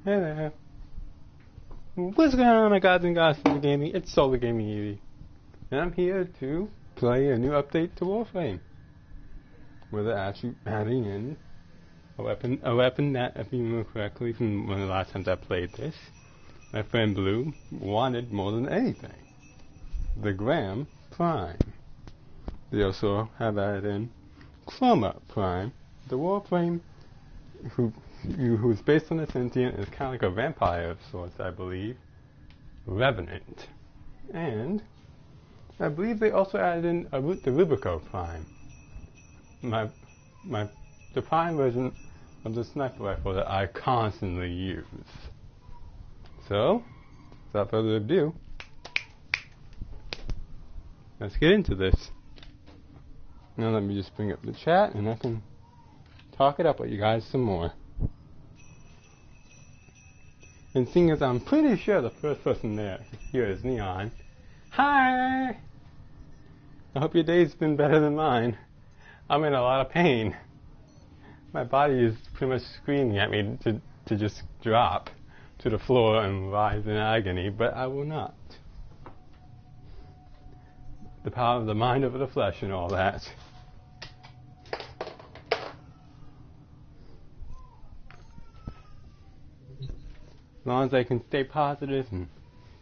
Hey there. What's going on, my gods and gods for the gaming? It's Solar Gaming Eevee. And I'm here to play a new update to Warframe. Where they're actually adding in a weapon that, if you remember correctly from one of the last times I played this, my friend Blue wanted more than anything. The Gram Prime. They also have added in Chroma Prime, the Warframe who's based on a sentient, is kind of like a vampire of sorts, I believe. Revenant. And I believe they also added in the Rubico Prime. The Prime version of the sniper rifle that I constantly use. So, without further ado, let's get into this. Now let me just bring up the chat and I can talk it up with you guys some more. And seeing as I'm pretty sure the first person here is Neon. Hi! I hope your day's been better than mine. I'm in a lot of pain. My body is pretty much screaming at me to just drop to the floor and rise in agony, but I will not. The power of the mind over the flesh and all that. As long as I can stay positive and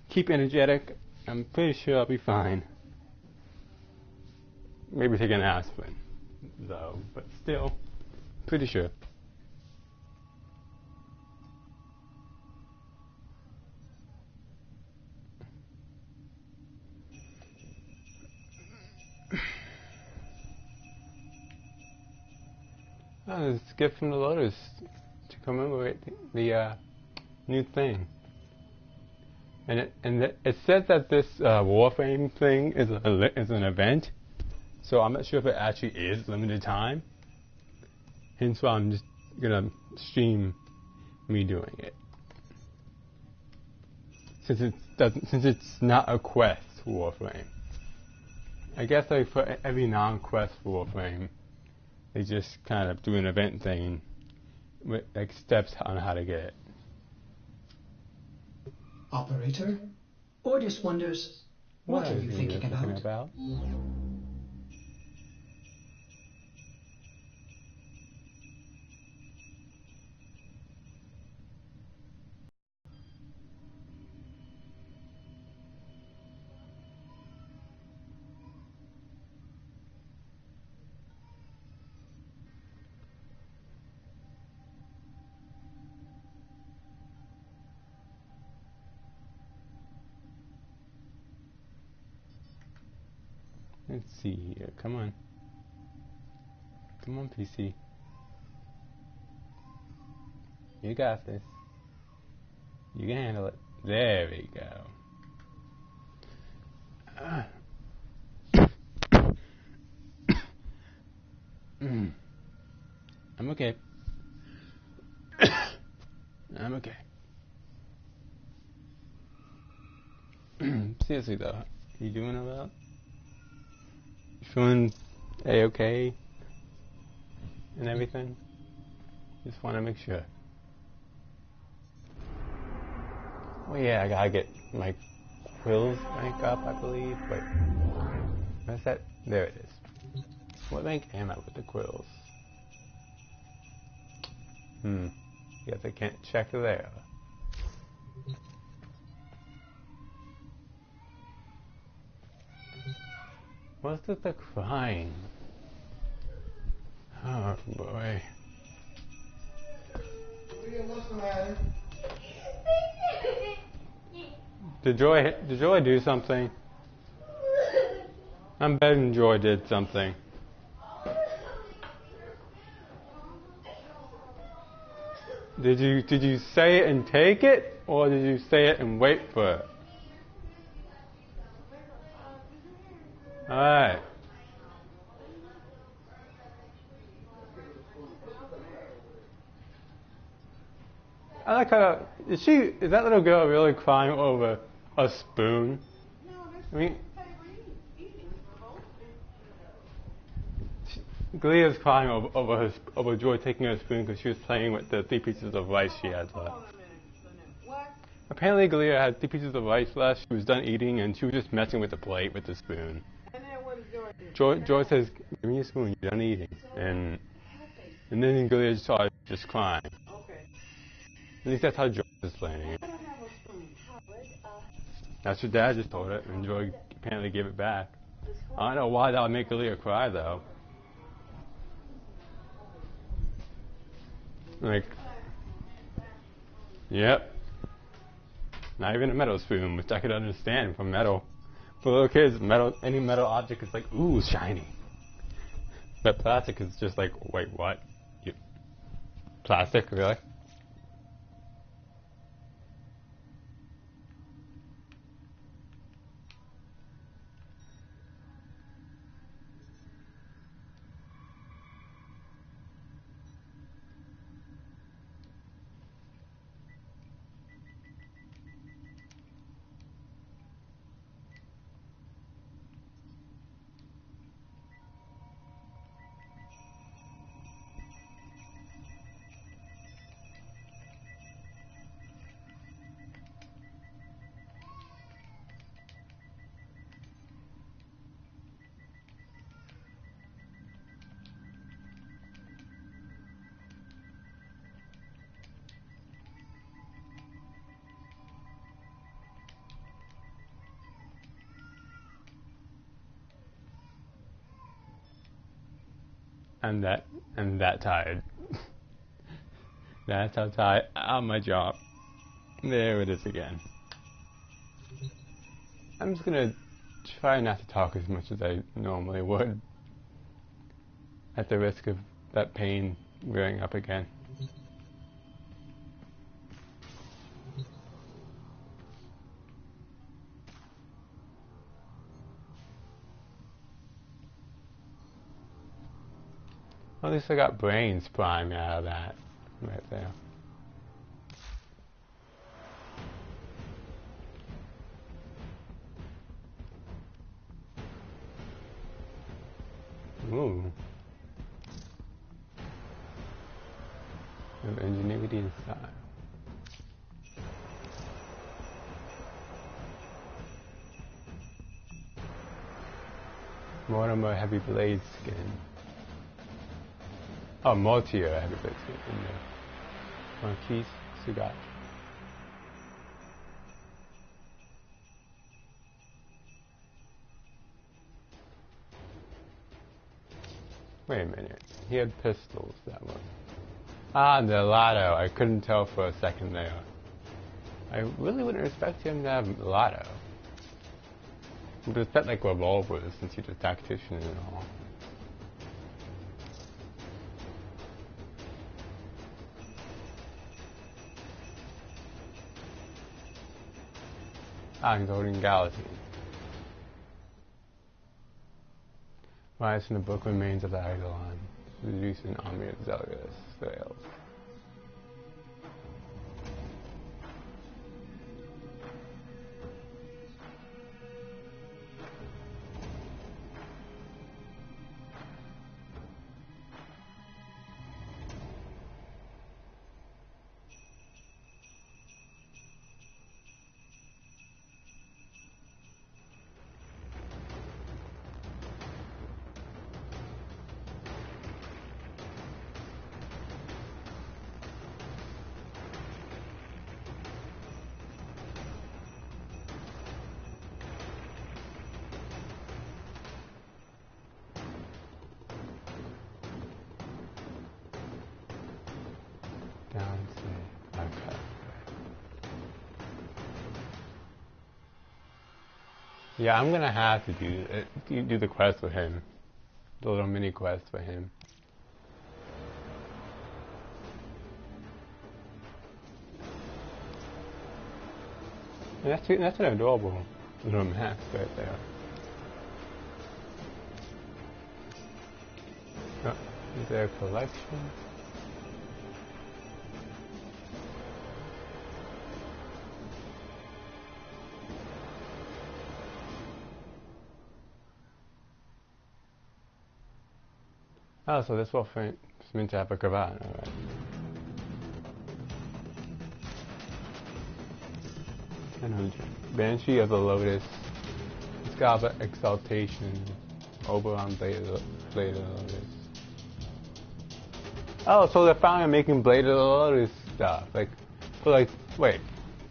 keep energetic, I'm pretty sure I'll be fine. Maybe take an aspirin, though, but still, pretty sure. It's a gift from the Lotus to commemorate the new thing. And it says that this Warframe thing is an event, so I'm not sure if it actually is limited time. Hence why I'm just gonna stream me doing it, since it's not a quest Warframe. I guess like for every non-quest Warframe, they just kind of do an event thing with like steps on how to get it. Operator? Ordis wonders, what are you thinking about? Let's see here. Come on. Come on, PC. You got this. You can handle it. There we go. I'm okay. I'm okay. Seriously though, you doing all that? Feeling A-okay and everything? Just want to make sure. Oh yeah, I gotta get my quills rank up, I believe. Wait, where's that? There it is. What rank am I with the quills? Guess I can't check there. What's with the crying? Oh boy. Did Joy do something? I'm betting Joy did something. Did you say it and take it, or did you say it and wait for it? Alright. I like how is that little girl really crying over a spoon? I mean, Glea's crying over Joy taking her spoon because she was playing with the 3 pieces of rice she had left. Apparently Galia had 2 pieces of rice left. She was done eating and she was just messing with the plate with the spoon. And then what did Joy do? Joy says, "Give me a spoon, you're done eating." And then Galia started just crying. Okay. At least that's how Joy was explaining it. I don't have a spoon. That's what Dad just told her, and Joy apparently gave it back. I don't know why that would make Galia cry though. Like, yep. Not even a metal spoon, which I could understand from metal. For little kids, metal, any metal object is like, ooh, shiny. But plastic is just like, wait, what? Plastic, really? I'm that tired. That's how tired I'm my job. There it is again. I'm just gonna try not to talk as much as I normally would, at the risk of that pain rearing up again. At least I got brains priming out of that right there. Ooh. Of ingenuity and style. Mortimer heavy blade skin. Oh, Mortier heavy blade skin in there. Marquise Sugat. Wait a minute. He had pistols, that one. Ah, the Lotto. I couldn't tell for a second there. I really wouldn't expect him to have Lotto. I would expect like revolvers since he's a tactician and all. Ah, he's holding Galaxy. Rise from the book remains of the Agalon. Reduce an army of zealous fails. Okay. Yeah, I'm gonna have to do the quest with him. The little mini quest for him. And that's an adorable little mask right there. Oh, is there a collection? Oh, so this wolf is meant to have a cravat, alright. And Banshee of the Lotus. Scaba Exaltation. Oberon Blade of the Lotus. Oh, so they're finally making Blade of the Lotus stuff. Like, wait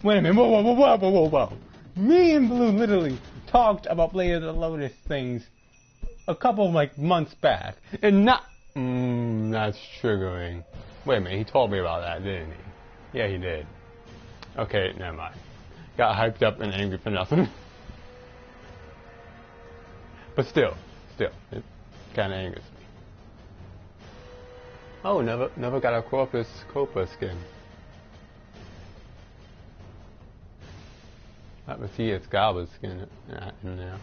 a minute, whoa. Me and Blue literally talked about Blade of the Lotus things a couple of months back, and that's triggering. Wait a minute, he told me about that, didn't he? Yeah, he did. Okay, never mind. Got hyped up and angry for nothing. But still, it kind of angers me. Oh, never got a Corpus Copa skin. Let me see Scaba's skin in there.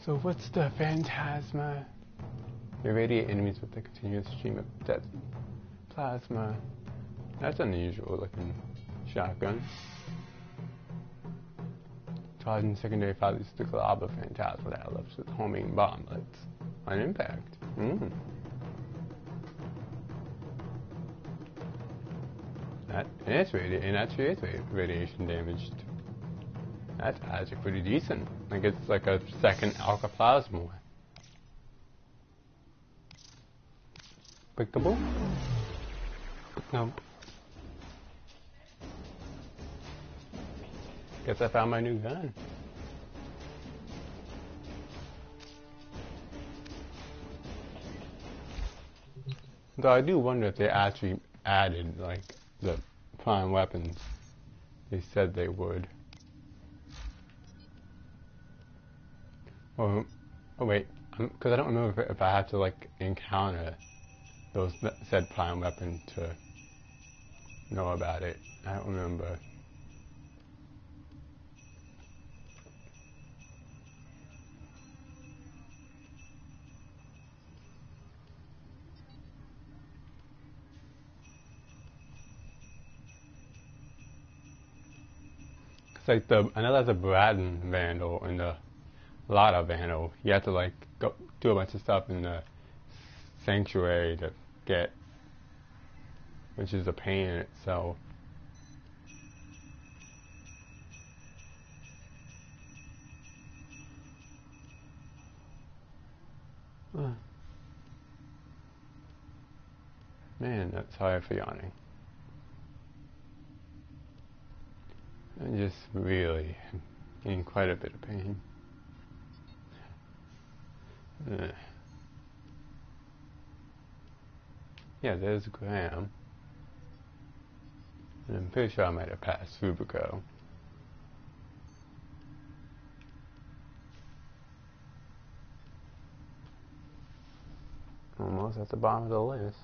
So what's the Phantasma? Irradiate enemies with a continuous stream of death plasma. That's unusual looking shotgun. Charging secondary fire is the Global Phantasma that erupts with homing bomblets on impact. That's radiation damaged. That's actually pretty decent. Like it's like a second Alka Plasma. Pickable? No. Guess I found my new gun. Though I do wonder if they actually added the prime weapons. They said they would. Oh wait, because I don't remember if I have to encounter those said prime weapon to know about it. I don't remember. I know there's a Braden Vandal and a Lotta Vandal. You have to go do a bunch of stuff in the Sanctuary to get, which is a pain in itself. Man, that's sorry for yawning. I'm just really in quite a bit of pain. Yeah, there's Graham. And I'm pretty sure I might have passed Rubico. Almost at the bottom of the list.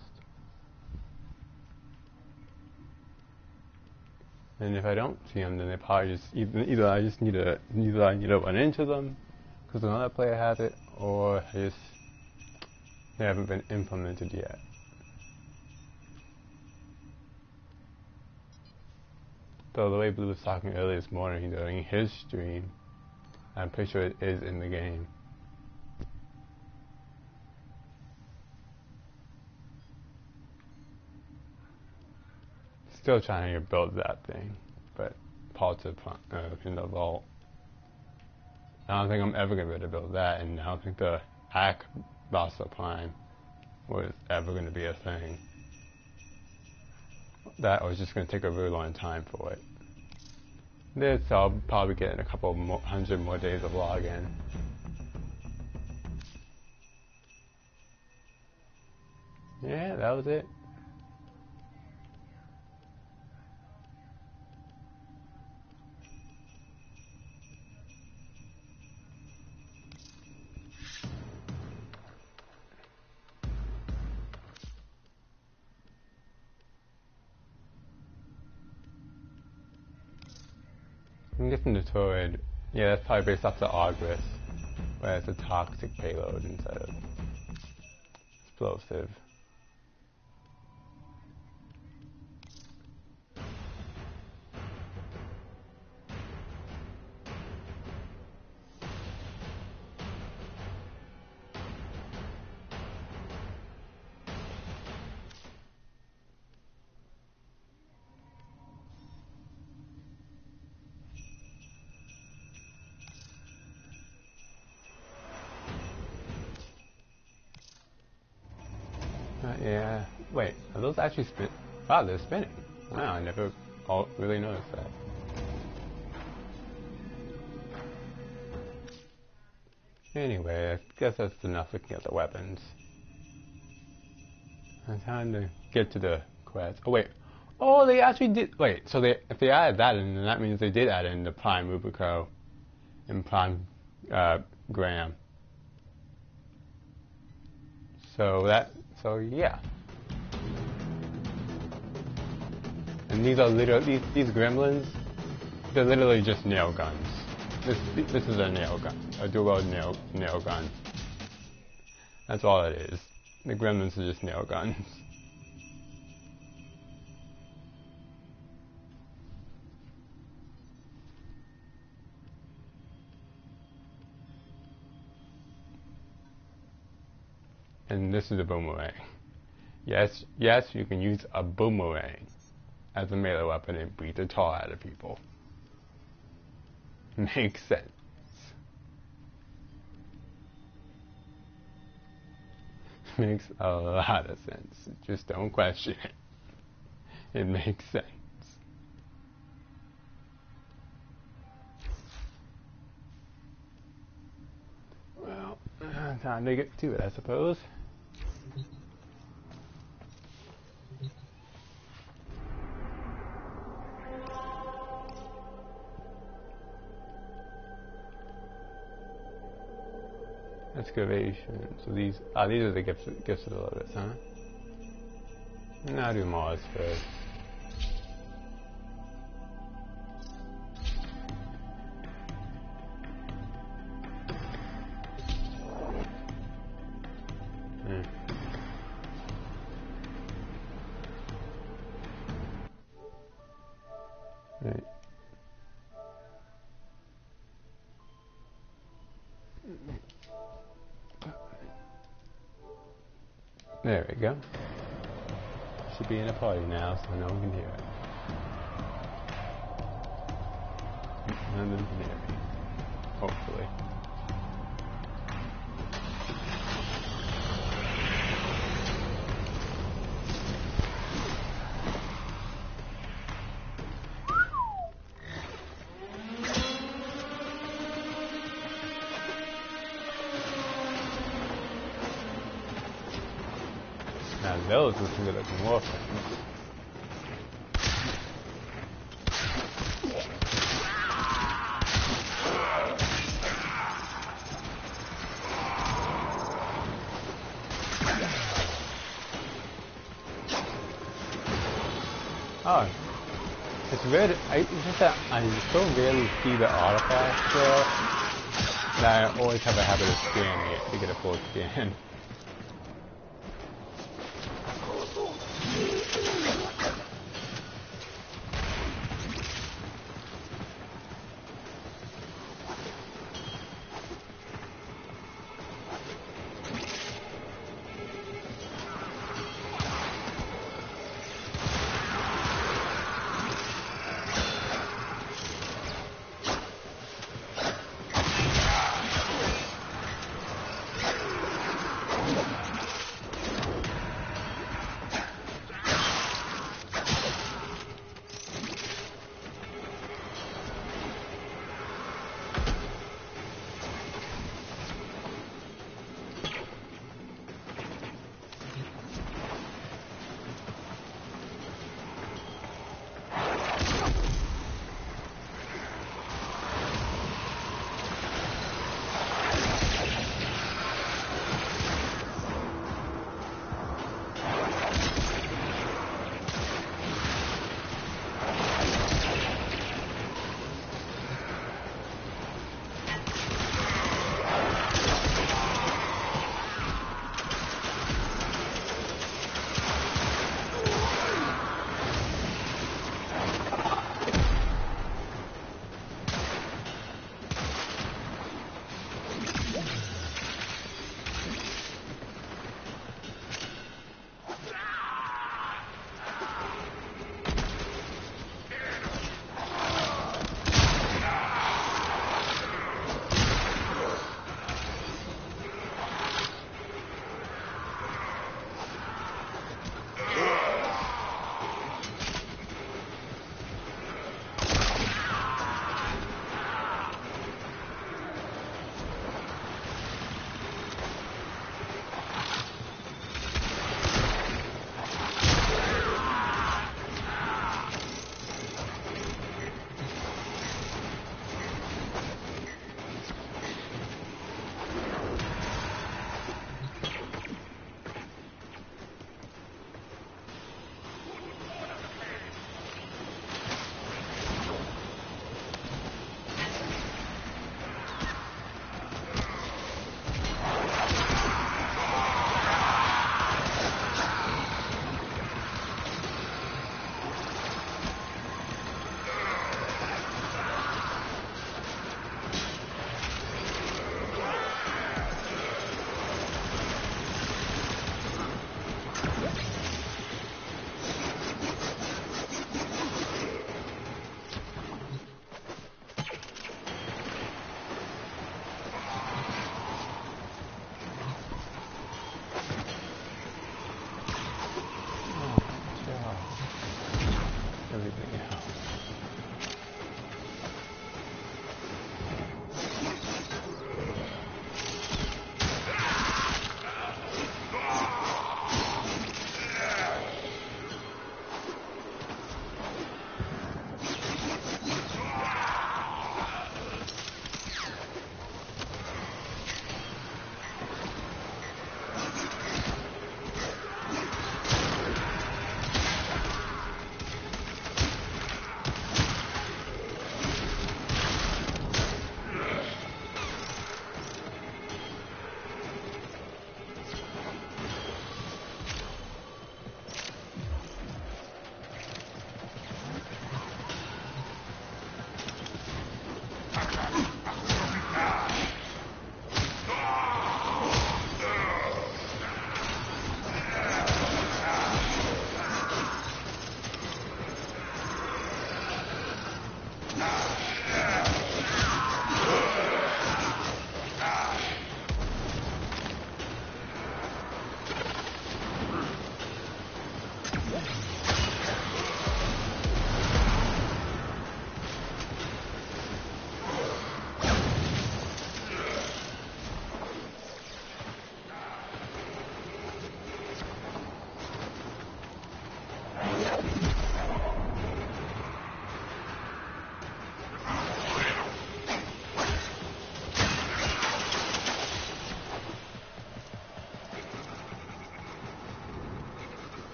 And if I don't see them, then they probably just either I need to run into them because another player has it, or they haven't been implemented yet. So the way Blue was talking earlier this morning during his stream, I'm pretty sure it is in the game. Still trying to build that thing, but parts of in the vault. I don't think I'm ever going to be able to build that, and I don't think the Akbasa Prime was ever going to be a thing. That was just going to take a really long time for it. This I'll probably get in a couple hundred more days of login. Yeah, that was it. I'm guessing the turret, yeah, that's probably based off the Ogris, where it's a toxic payload instead of explosive. Yeah. Wait, are those actually spin? Wow, they're spinning. Wow, I never really noticed that. Anyway, I guess that's enough looking at the weapons. It's time to get to the quest. Oh wait. Oh, they actually did. Wait, so if they added that in, then that means they did add in the Prime Rubico and Prime Graham. So yeah. And these are literally these gremlins. They're literally just nail guns. This is a nail gun, a dual nail gun. That's all it is. The gremlins are just nail guns. And this is a boomerang. Yes, you can use a boomerang as a melee weapon and beat the tar out of people. Makes sense. Makes a lot of sense. Just don't question it. It makes sense. Well, time to get to it, I suppose. Excavation. So these are the gifts of the Lotus, huh? Now do Mars first. Right. There we go. Should be in a party now, so no one can hear it. None of them can hear me. Hopefully. Now those are some good looking warframes. Oh, it's weird. It's just that I so rarely see the artifacts there that I always have a habit of scanning it to get a full scan.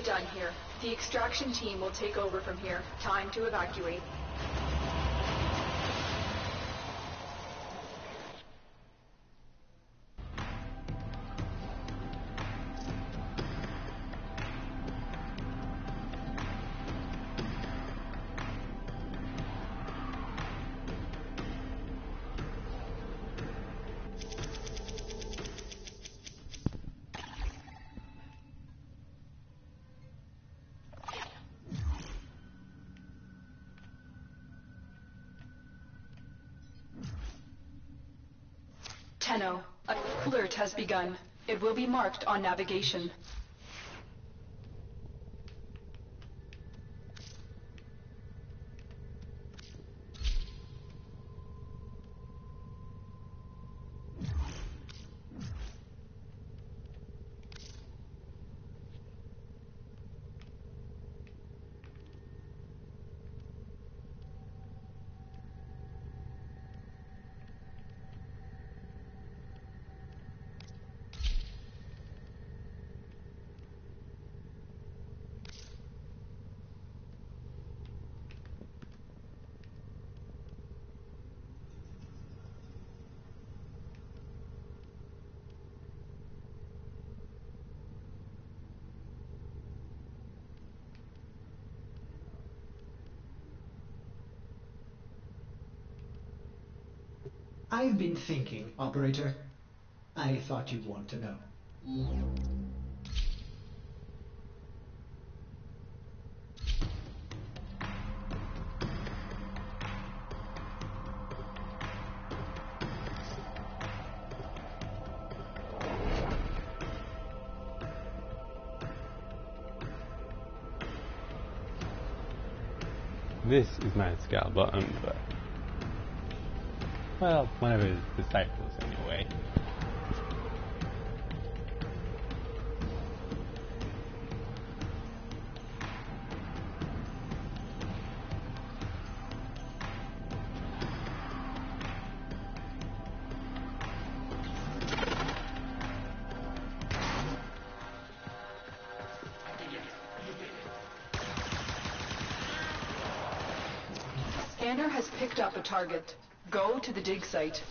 we're done here. The extraction team will take over from here. Time to evacuate. Tenno, a alert has begun. It will be marked on navigation. I've been thinking, Operator. I thought you'd want to know. This is my scout button, but well, one of his disciples anyway. Scanner has picked up a target. Go to the dig site.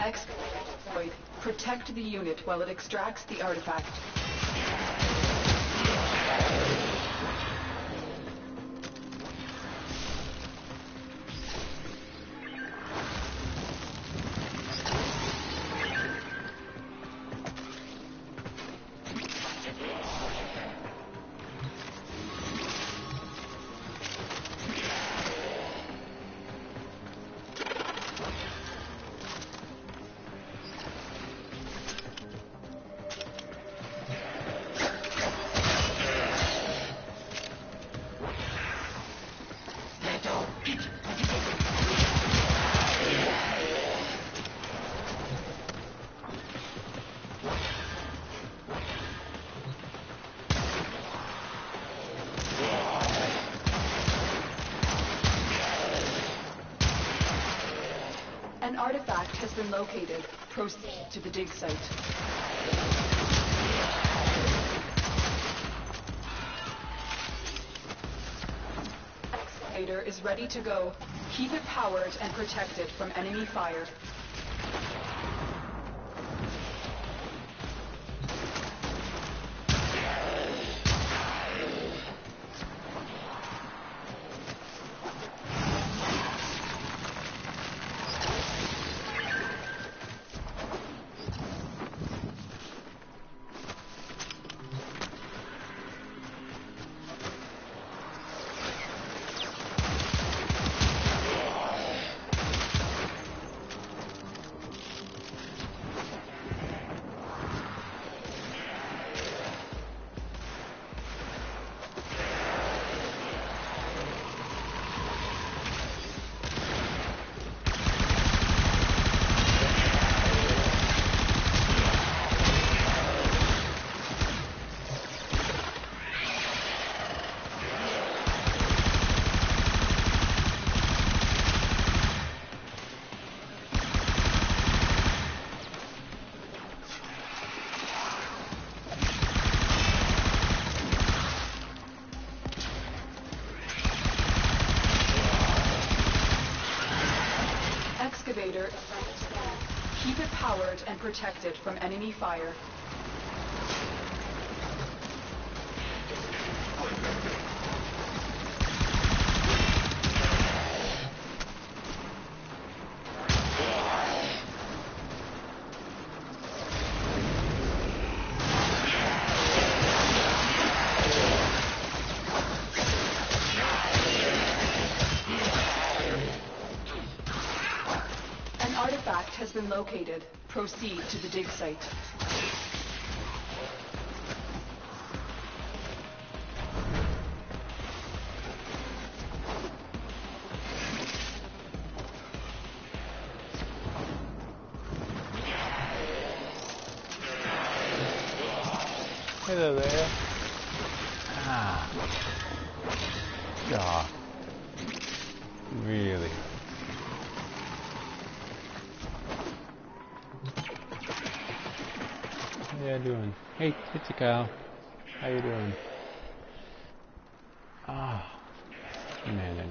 Exploit. Protect the unit while it extracts the artifact. An artifact has been located. Proceed to the dig site. Excavator is ready to go. Keep it powered and protected from enemy fire. Keep it powered and protected from enemy fire. An artifact has been located. Proceed to the dig site. Hello there. Ah. God. Really? How you doing? Hey, Titical. How you doing? Ah. Man,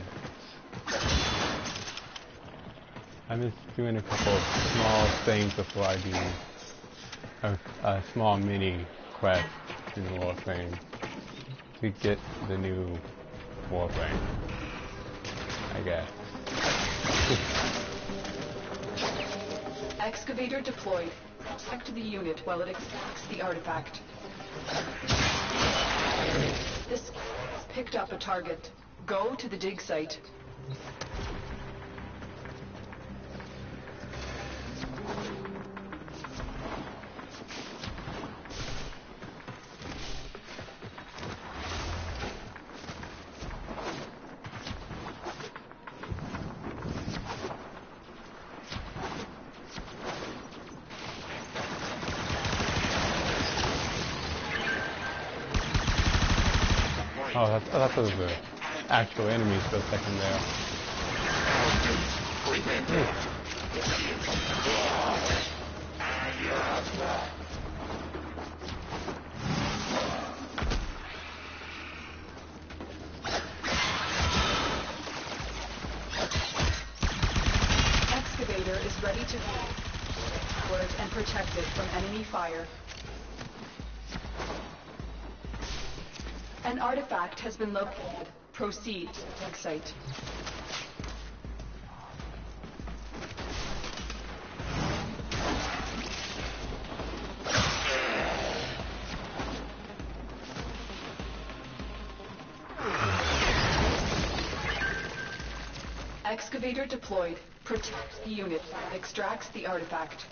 I'm just doing a couple of small things before I do a small mini quest in Warframe to get the new Warframe, I guess. Excavator deployed. Protect the unit while it extracts the artifact. This picked up a target. Go to the dig site. Oh, I thought those were actual enemies for a second there. Excavator is ready to be powered and protected from enemy fire. An artifact has been located. Proceed to the dig site. Excavator deployed. Protect the unit. Extracts the artifact.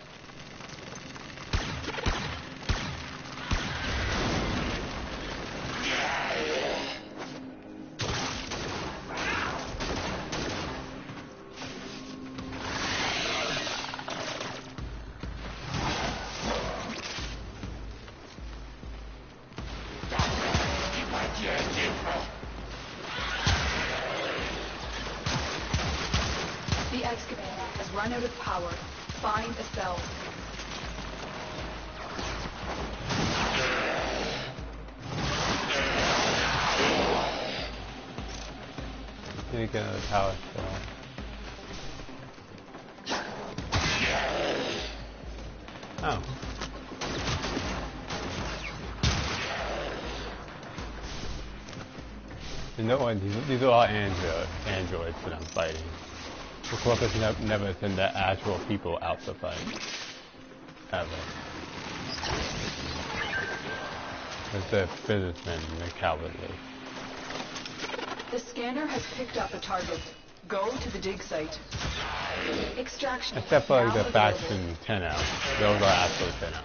The excavator has run out of power. Find a cell. Need to get another tower cell. Oh. And no one, these are all androids that I'm fighting. The Corpus never send the actual people out to fight. Ever. It's the businessmen and the cowardly. The scanner has picked up a target. Go to the dig site. Extraction. Except for like now the available. faction 10 out. Those are actually 10 out.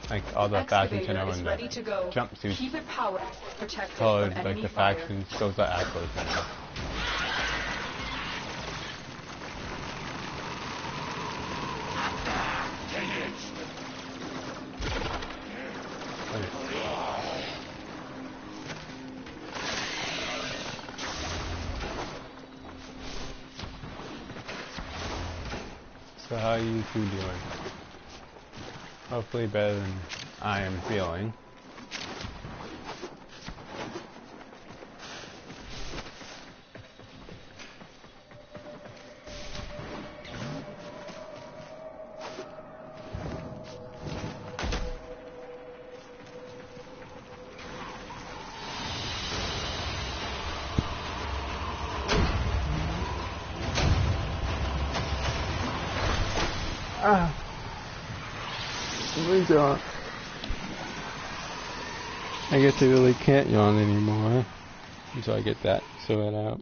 Like all the faction 10 Excavator out is and ready to go. the jumpsuits Keep it powered. Protected colored from like enemy the fire. factions, those are actually 10 out. So how are you two doing? Hopefully better than I am feeling. yawn. I guess I really can't yawn anymore until I get that sorted out.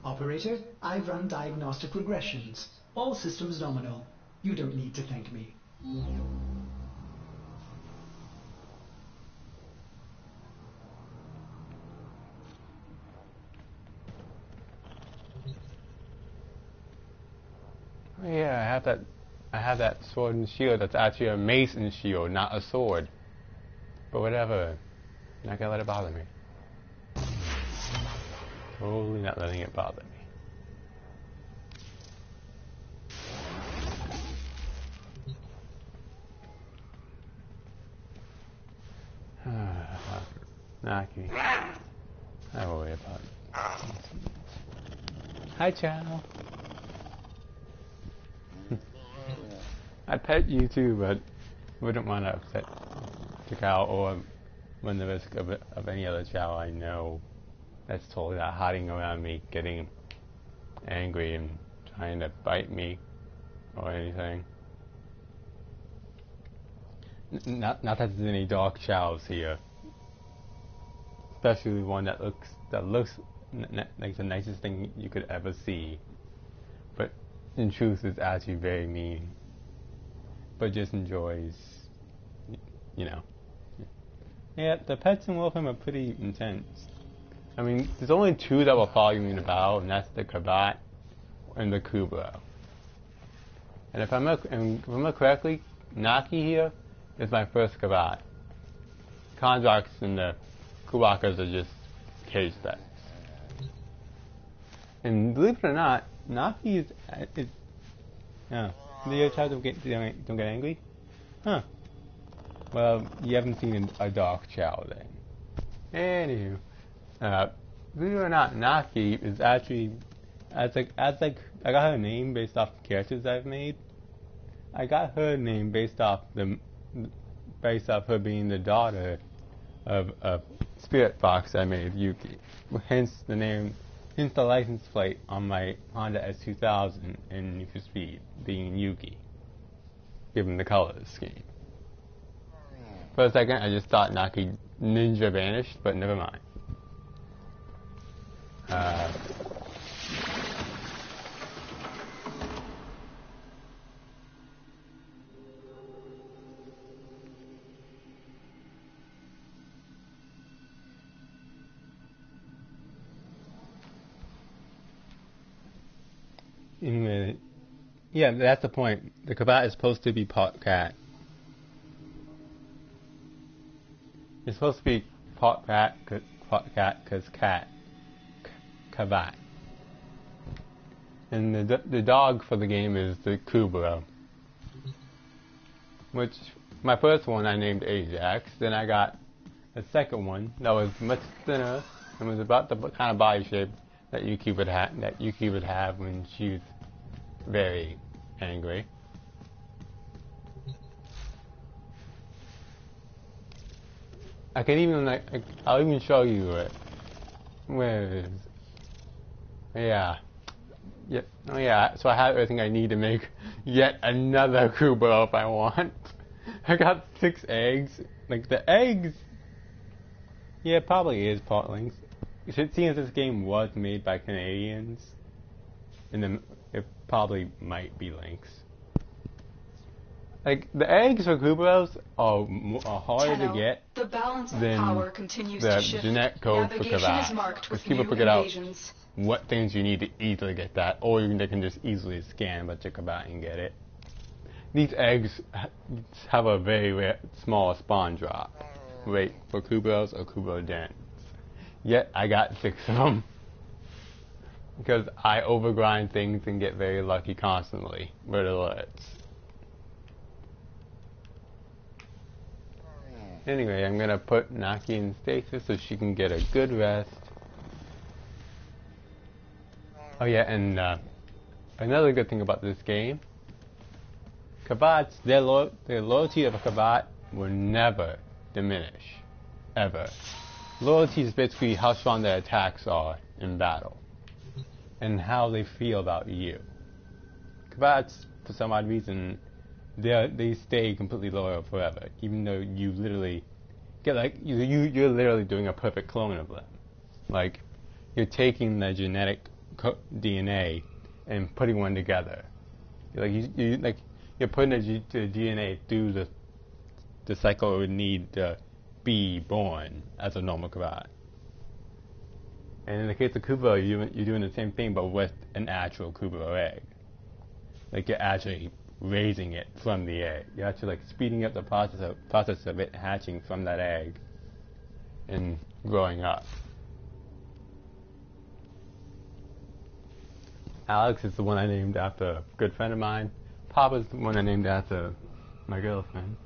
Operator, I've run diagnostic regressions. All systems nominal. You don't need to thank me. Yeah, I have that sword and shield that's actually a mace and shield, not a sword. But whatever. I'm not gonna let it bother me. Totally not letting it bother me. Naki. I worry about it. Hi, Chow. I'd pet you too, but wouldn't want to upset the cow or run the risk of any other Chow I know that's totally not hiding around me, getting angry and trying to bite me or anything. Not that there's any dark Chows here, especially one that looks like the nicest thing you could ever see, but in truth is actually very mean. But just enjoys, you know. Yeah, the pets in Wolfenheim are pretty intense. I mean, there's only two that will follow you in the battle, and that's the Kavat and the Kubra. And if I remember correctly, Naki here is my first Kavat. Kondraks and the Kubakas are just cage pets. And believe it or not, Naki is yeah. The other child don't get angry? Huh. Well, you haven't seen a dark Chow then. Anywho, believe it or not, Naki is actually, as I got her name based off the characters I've made. I got her name based off her being the daughter of a Spirit Fox I made, Yuki. Hence the license plate on my Honda S2000 in Need for Speed being Yuki, given the color scheme. For a second, I just thought Naki Ninja vanished, but never mind. Anyway, yeah, that's the point. The Kavat is supposed to be part cat. It's supposed to be part cat, cause cat. Kavat. And the dog for the game is the Kubra. Which, my first one I named Ajax. Then I got a second one that was much thinner and was about the kind of body shape that Yuki would have when she's very angry. I can even I'll even show you it. where is... Yeah. Yep. Oh yeah, so I have everything I need to make yet another Kubo if I want. I got 6 eggs. Like, the eggs... Yeah, it probably is Portlings. Seeing as this game was made by Canadians, and then it probably might be Lynx. Like, the eggs for Kubos are harder to get the balance of than power continues the to shift. genetic code for Navigation is Kavat. marked Because with people new figured out invasions. what things you need to easily get that, or they can just easily scan a bunch of Kavat and get it. These eggs have a very small spawn drop rate for Kubos or Kubo dens. Yet I got 6 of them. Because I overgrind things and get very lucky constantly with alerts. Anyway, I'm gonna put Naki in stasis so she can get a good rest. Oh yeah, and another good thing about this game, Kavats, their loyalty of a Kavat will never diminish, ever. Loyalty is basically how strong their attacks are in battle, and how they feel about you. Kavats, for some odd reason, they stay completely loyal forever, even though you literally get like you're literally doing a perfect clone of them. Like, you're taking the genetic DNA and putting one together. You're putting the DNA through the cycle it would need to be born as a normal Kavat. And in the case of Kubo, you're doing the same thing, but with an actual Kubo egg. Like, you're actually raising it from the egg. You're actually like speeding up the process of it hatching from that egg and growing up. Alex is the one I named after a good friend of mine. Papa's the one I named after my girlfriend.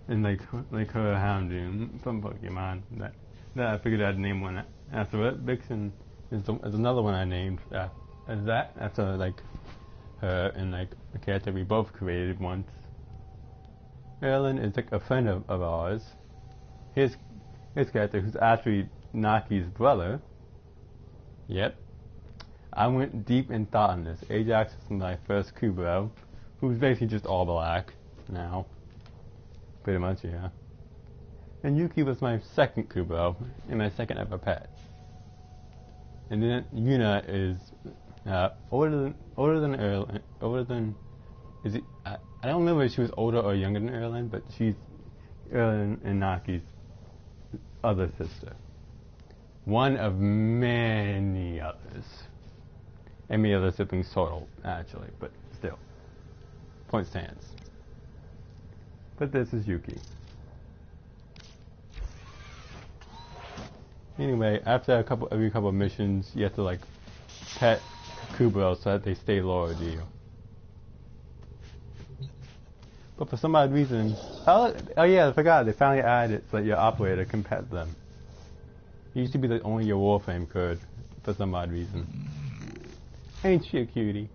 And like her Houndoom from Pokemon. That I figured I'd name one after it. Vixen is another one I named after like her and like a character we both created once. Erlen is like a friend of ours. His character, who's actually Naki's brother. Yep. I went deep in thought on this. Ajax is my first Kubo, who's basically just all black now. Pretty much, yeah. And Yuki was my second Kubo, and my second ever pet. And then Yuna is older than Erlen. Is it? I don't remember if she was older or younger than Erlen, but she's Erlen and Naki's other sister. One of many others. And many other siblings total, actually, but still. Point stands. But this is Yuki. Anyway, after every couple of missions, you have to like pet Kubo so that they stay loyal to you. But for some odd reason, oh yeah, I forgot, they finally added it so that your operator can pet them. It used to be that only your Warframe could, for some odd reason. Ain't she a cutie?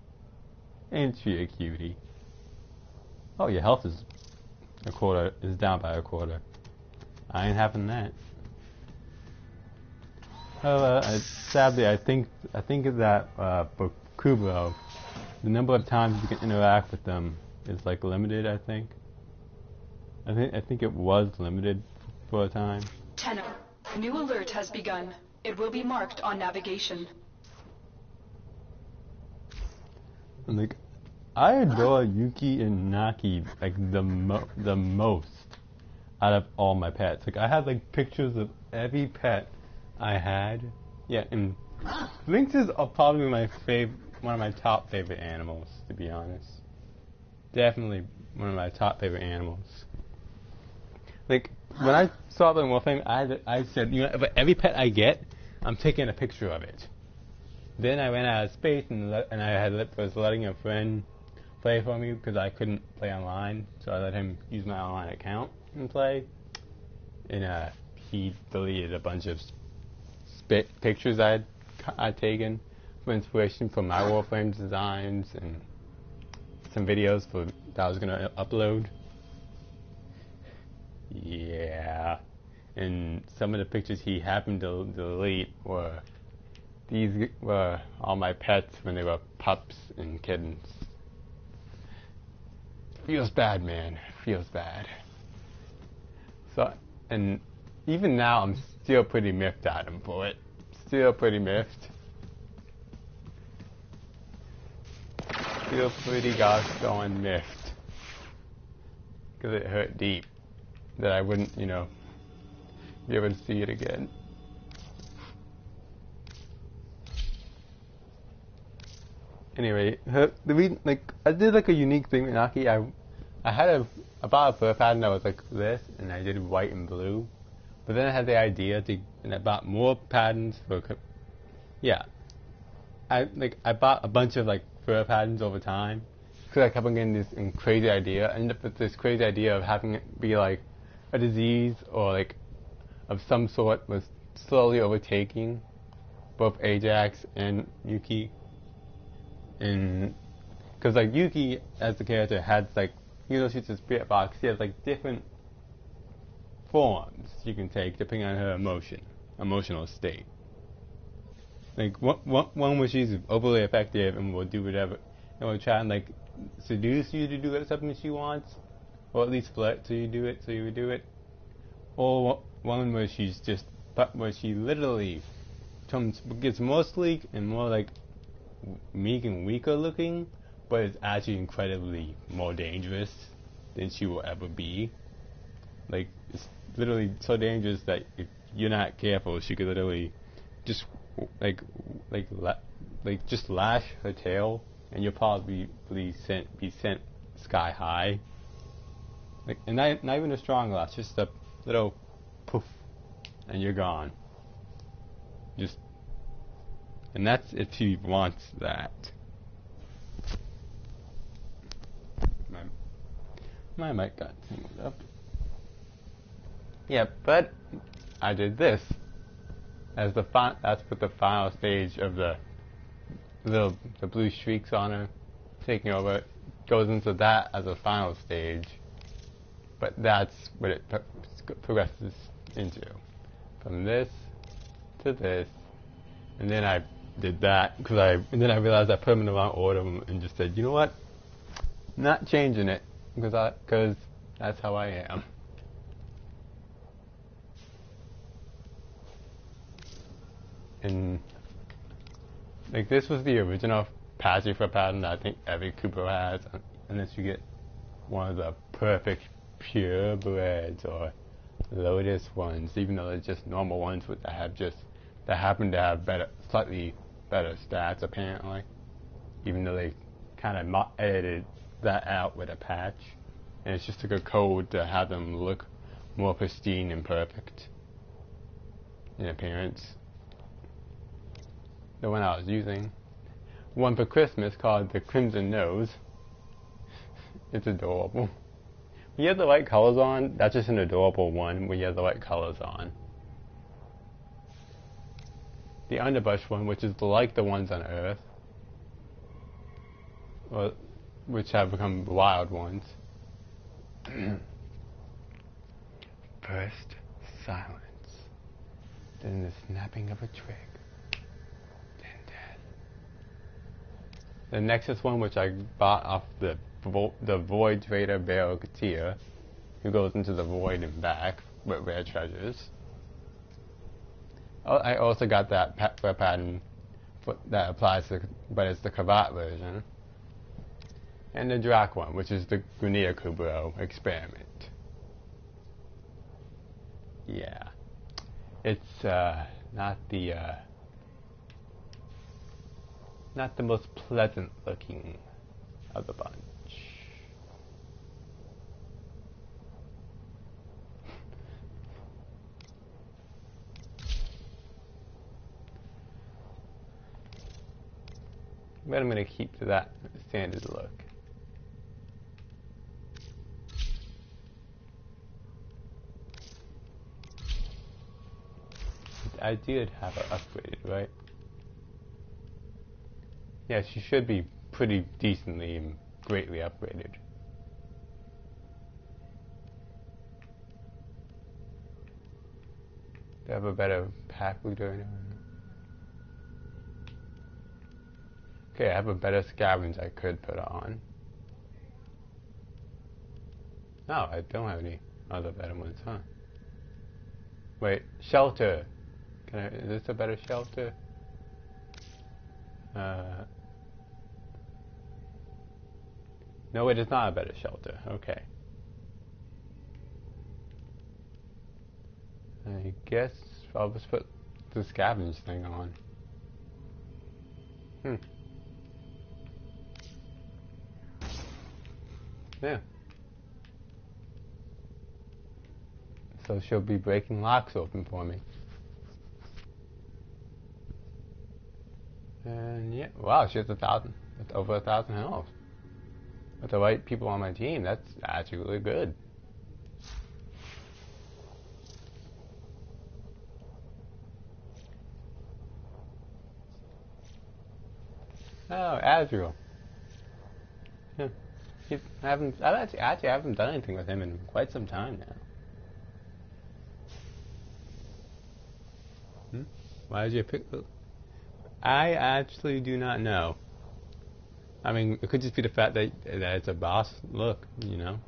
Ain't she a cutie? Oh, your health is down by a quarter. I ain't having that. Sadly, I think that for Kubo, the number of times you can interact with them is like limited. I think it was limited for a time. Tenor, new alert has begun. It will be marked on navigation. And like, I adore Yuki and Naki like the most out of all my pets. Like, I have like pictures of every pet I had. Yeah, and lynxes are probably one of my top favorite animals, to be honest. Definitely one of my top favorite animals. Like, when I saw them in Warframe, I said, you know, for every pet I get, I'm taking a picture of it. Then I ran out of space, and I was letting a friend play for me because I couldn't play online, so I let him use my online account and play. And he deleted a bunch of pictures I'd taken for inspiration for my Warframe designs and some videos that I was gonna upload. Yeah, and some of the pictures he happened to delete were these were all my pets when they were pups and kittens. Feels bad, man. Feels bad. So, and even now I'm still pretty miffed at him for it. Still pretty miffed. Still pretty gosh darn miffed. Because it hurt deep that I wouldn't, you know, be able to see it again. Anyway, I did like a unique thing with Naki. I bought a fur pattern that was like this, and I did white and blue. But then I had the idea and I bought more patterns for, yeah. I bought a bunch of like fur patterns over time, because I kept on getting this crazy idea. I ended up with this crazy idea of having it be like a disease or like of some sort was slowly overtaking both Ajax and Yuki. And because like Yuki as the character has like, even though she's a spirit box, she has like different forms you can take depending on her emotional state. Like one where she's overly effective and will do whatever, and will try and like seduce you to do something she wants, or at least flirt till you do it, so you would do it. Or one where she literally gets more sleek and more like meek and weaker looking, but it's actually incredibly more dangerous than she will ever be. Like, it's literally so dangerous that if you're not careful, she could literally just just lash her tail, and you'll probably be sent sky high. Like, and not even a strong lash, just a little poof, and you're gone. And that's if she wants that. My mic got tangled up. Yeah, but I did this as that's what the final stage of the blue streaks on her taking over goes into that as a final stage. But that's what it progresses into, from this to this, and then I did that and then I realized I put them in the wrong order and just said, you know what, not changing it because that's how I am. And like, this was the original Pacifier pattern that I think every Cooper has, unless you get one of the perfect purebreds or Lotus ones, even though they're just normal ones that happen to have slightly better stats apparently, even though they kind of edited that out with a patch, and it's just like a code to have them look more pristine and perfect in appearance. The one I was using, one for Christmas called the Crimson Nose. It's adorable. When you have the white colors on, that's just an adorable one when you have the white colors on. The underbrush one, which is like the ones on Earth, which have become wild ones. First silence, then the snapping of a twig, then death. The Nexus one, which I bought off the Void Trader Baron Katia, who goes into the void and back with rare treasures. I also got that pattern that applies to, but it's the Kavat version. And the Drac one, which is the Gunia Kubro experiment. Yeah. It's not the most pleasant looking of the bunch. But I'm going to keep to that standard look. I did have her upgraded, right? Yeah, she should be pretty decently and greatly upgraded. Do I have a better pack leader? No. Okay, I have a better scavenge I could put on. No, I don't have any other better ones, huh? Wait, shelter. Is this a better shelter? No, it is not a better shelter. Okay. I guess I'll just put the scavenge thing on. Yeah. So she'll be breaking locks open for me. And yeah, wow, she has 1,000, over 1,000 health. With the right people on my team, that's actually really good. Oh, Azrael. Yeah. I haven't done anything with him in quite some time now. Why did you pick? I actually do not know. I mean, it could just be the fact that it's a boss look, you know.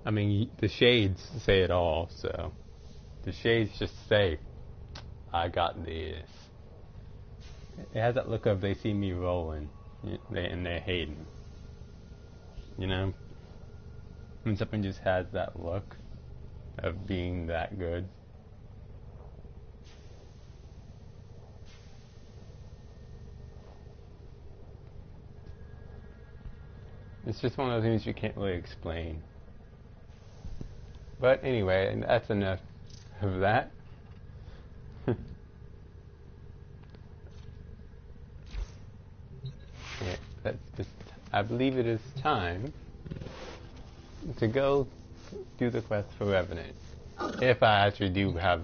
I mean, the shades say it all, so the shades just say, "I got this." It has that look of they see me rolling, and they're hating. You know, when something just has that look of being that good. It's just one of those things you can't really explain. But anyway, that's enough of that. Yeah, that's just, I believe it is time to go do the quest for Revenant. If I actually do have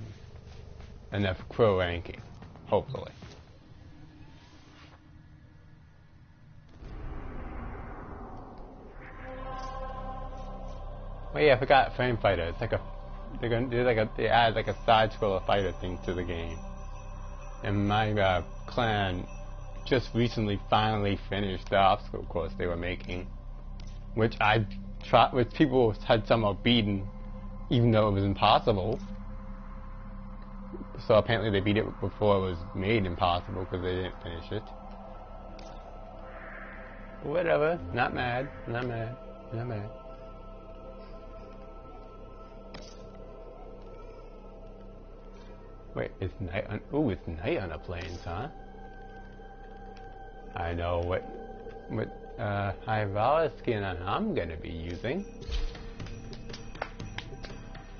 enough crow ranking, hopefully. Oh yeah, I forgot Frame Fighter. It's like they add like a side scroller fighter thing to the game. And my clan just recently finally finished the obstacle course they were making, which which people had somehow beaten, even though it was impossible. So apparently they beat it before it was made impossible because they didn't finish it. Whatever, not mad, not mad, not mad. Wait, it's night on. Ooh, it's night on the plains, huh? I know what Hyvala skin I'm gonna be using.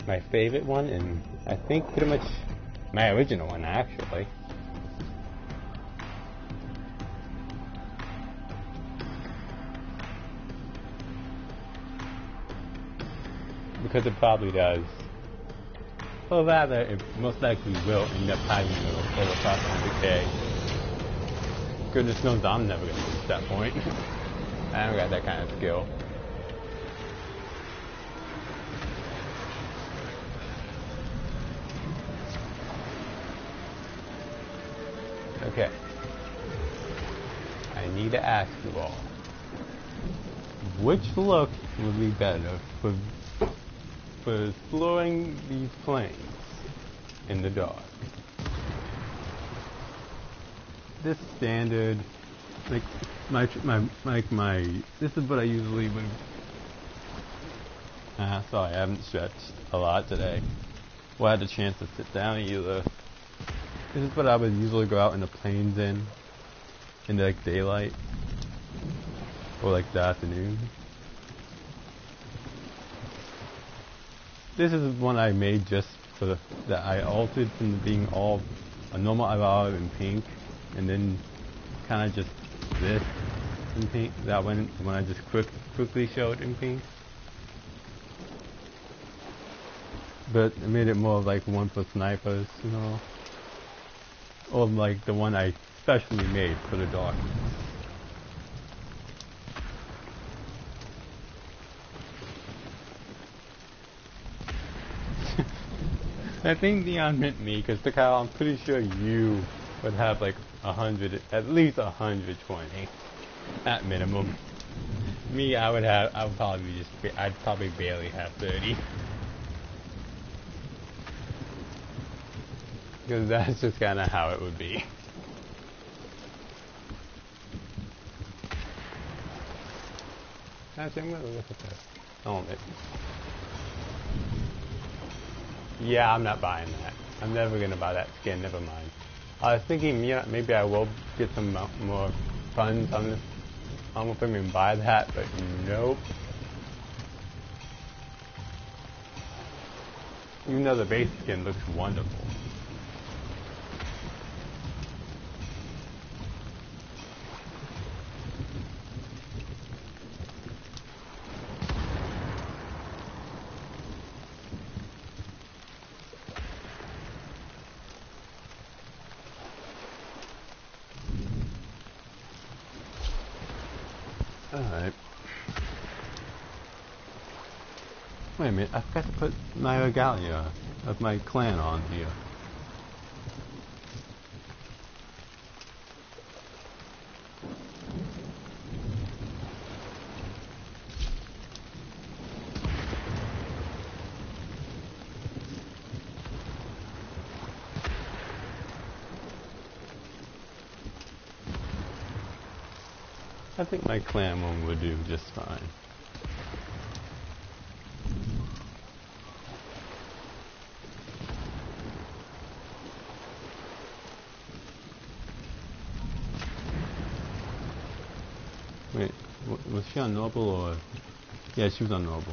My favorite one, and I think pretty much my original one, actually. Because it probably does. Or rather, it most likely will end up having over 500k. Goodness knows I'm never going to reach that point. I haven't got that kind of skill. Okay. I need to ask you all. Which look would be better for exploring these plains in the dark? This standard, like this is what I usually would. Sorry, I haven't stretched a lot today. Well, I had a chance to sit down either. This is what I would usually go out in the plains in like daylight or like the afternoon. This is one I made just for that I altered from being all a normal Hyvala in pink, and then kind of just this in pink. That one when I just quickly showed in pink. But I made it more like one for snipers, you know, or like the one I specially made for the darkness. I think Dion meant me, because the cow, I'm pretty sure you would have like 100, at least 120, at minimum. Me, I'd probably barely have 30. Because that's just kind of how it would be. Actually, I'm gonna look at this. Oh, yeah, I'm not buying that. I'm never gonna buy that skin, never mind. I was thinking, yeah, maybe I will get some more funds on this Almost didn't even buy that, but nope. Even though the base skin looks wonderful. Alright. Wait a minute, I forgot to put my regalia of my clan on here. I think my clan one would do just fine. Wait, was she on Noble or? Yeah, she was on Noble.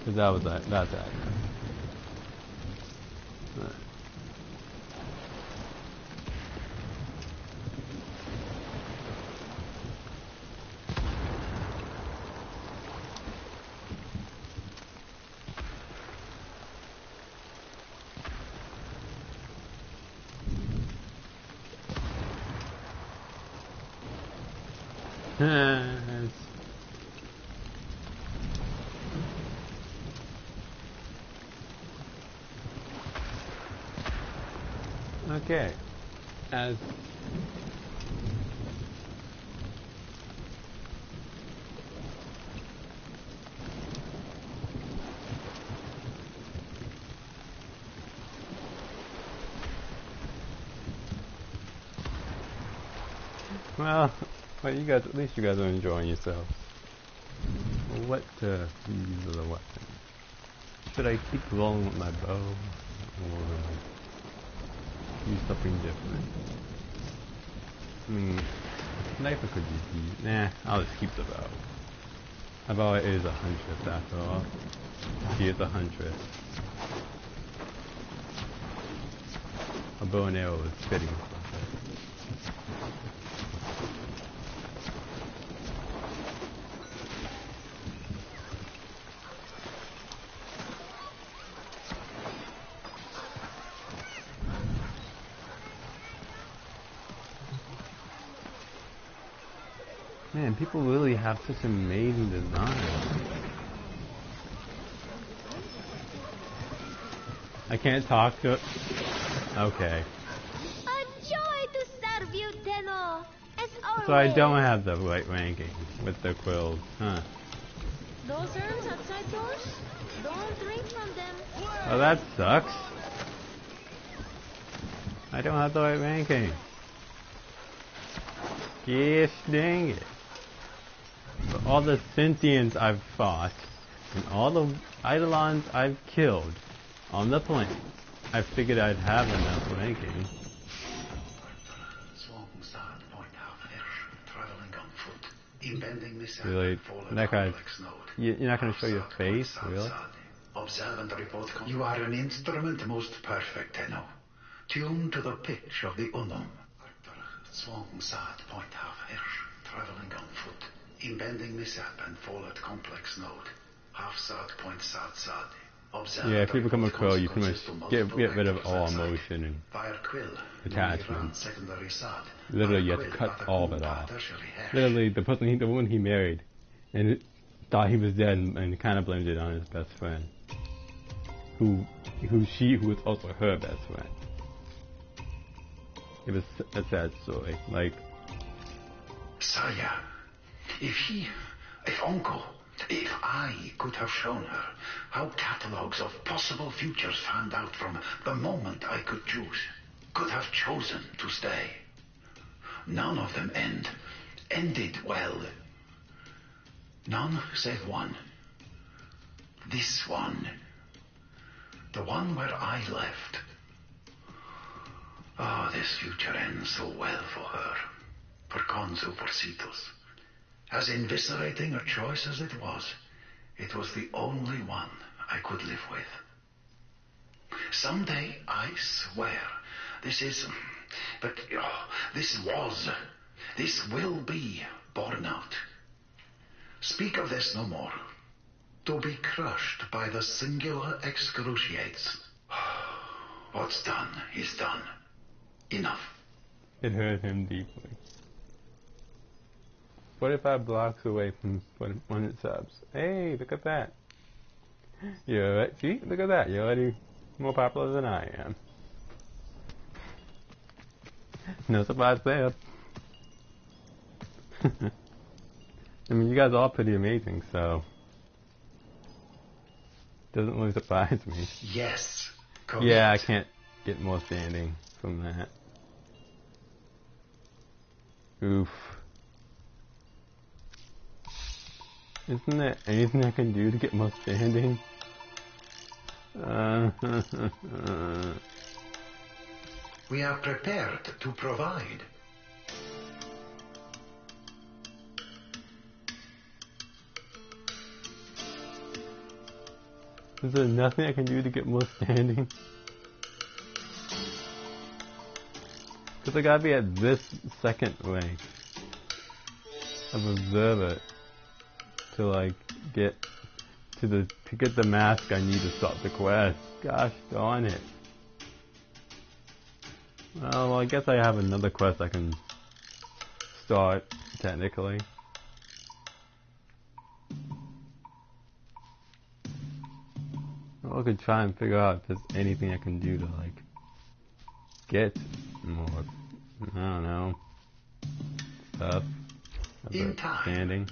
Cause that's that. Right. Okay, as well, you guys, at least you guys are enjoying yourselves. What to use as a weapon? Should I keep rolling with my bow, or use something different? I mean, sniper could be. Nah, I'll just keep the bow. My bow is a huntress after all. She is a huntress. A bow and arrow is fitting. Man, people really have such amazing design. I can't talk to it. Okay. A joy to serve you, Tenno. As always. So I don't have the right ranking with the quills, huh? Those herbs outside doors? Don't drink from them. Oh, that sucks. I don't have the right ranking. Yes, dang it. For all the sentients I've fought, and all the Eidolons I've killed on the planet, I figured I'd have enough ranking. Really? That guy, you're not going to show your face? Really? You are an instrument most perfect, Tenno. Tuned to the pitch of the Unum. Swung sad point half hirsch, traveling on foot. Impending mishap and fall at complex node. Half sad point sad. Yeah, if you become a crow, you pretty much get rid of all emotion and attachment. Literally, you have to cut all of it off. Literally, the woman he married, and thought he was dead, and kind of blamed it on his best friend. who was also her best friend. It was a sad story. Like, Saya, if Uncle, if I could have shown her how catalogues of possible futures fanned out from the moment I could choose, could have chosen to stay. None of them ended well. None save one. This one. The one where I left. Oh, this future ends so well for her. For Konzu Porcitos. As inviscerating a choice as it was the only one I could live with. Someday, I swear, this will be borne out. Speak of this no more. To be crushed by the singular excruciates. What's done is done. Enough. it hurt him deeply. 45 blocks away from 100 subs. Hey, look at that. See, look at that. You're already more popular than I am. No surprise there. I mean, you guys are all pretty amazing, so doesn't really surprise me. Yes. Yeah, I can't get more standing from that. Oof. Isn't there anything I can do to get more standing? We are prepared to provide. Is there nothing I can do to get more standing? Because I gotta be at this second rank of observer to like get the mask I need to start the quest. Gosh darn it. Well, I guess I have another quest I can start technically. I could try and figure out if there's anything I can do to like get more, I don't know, stuff about standing.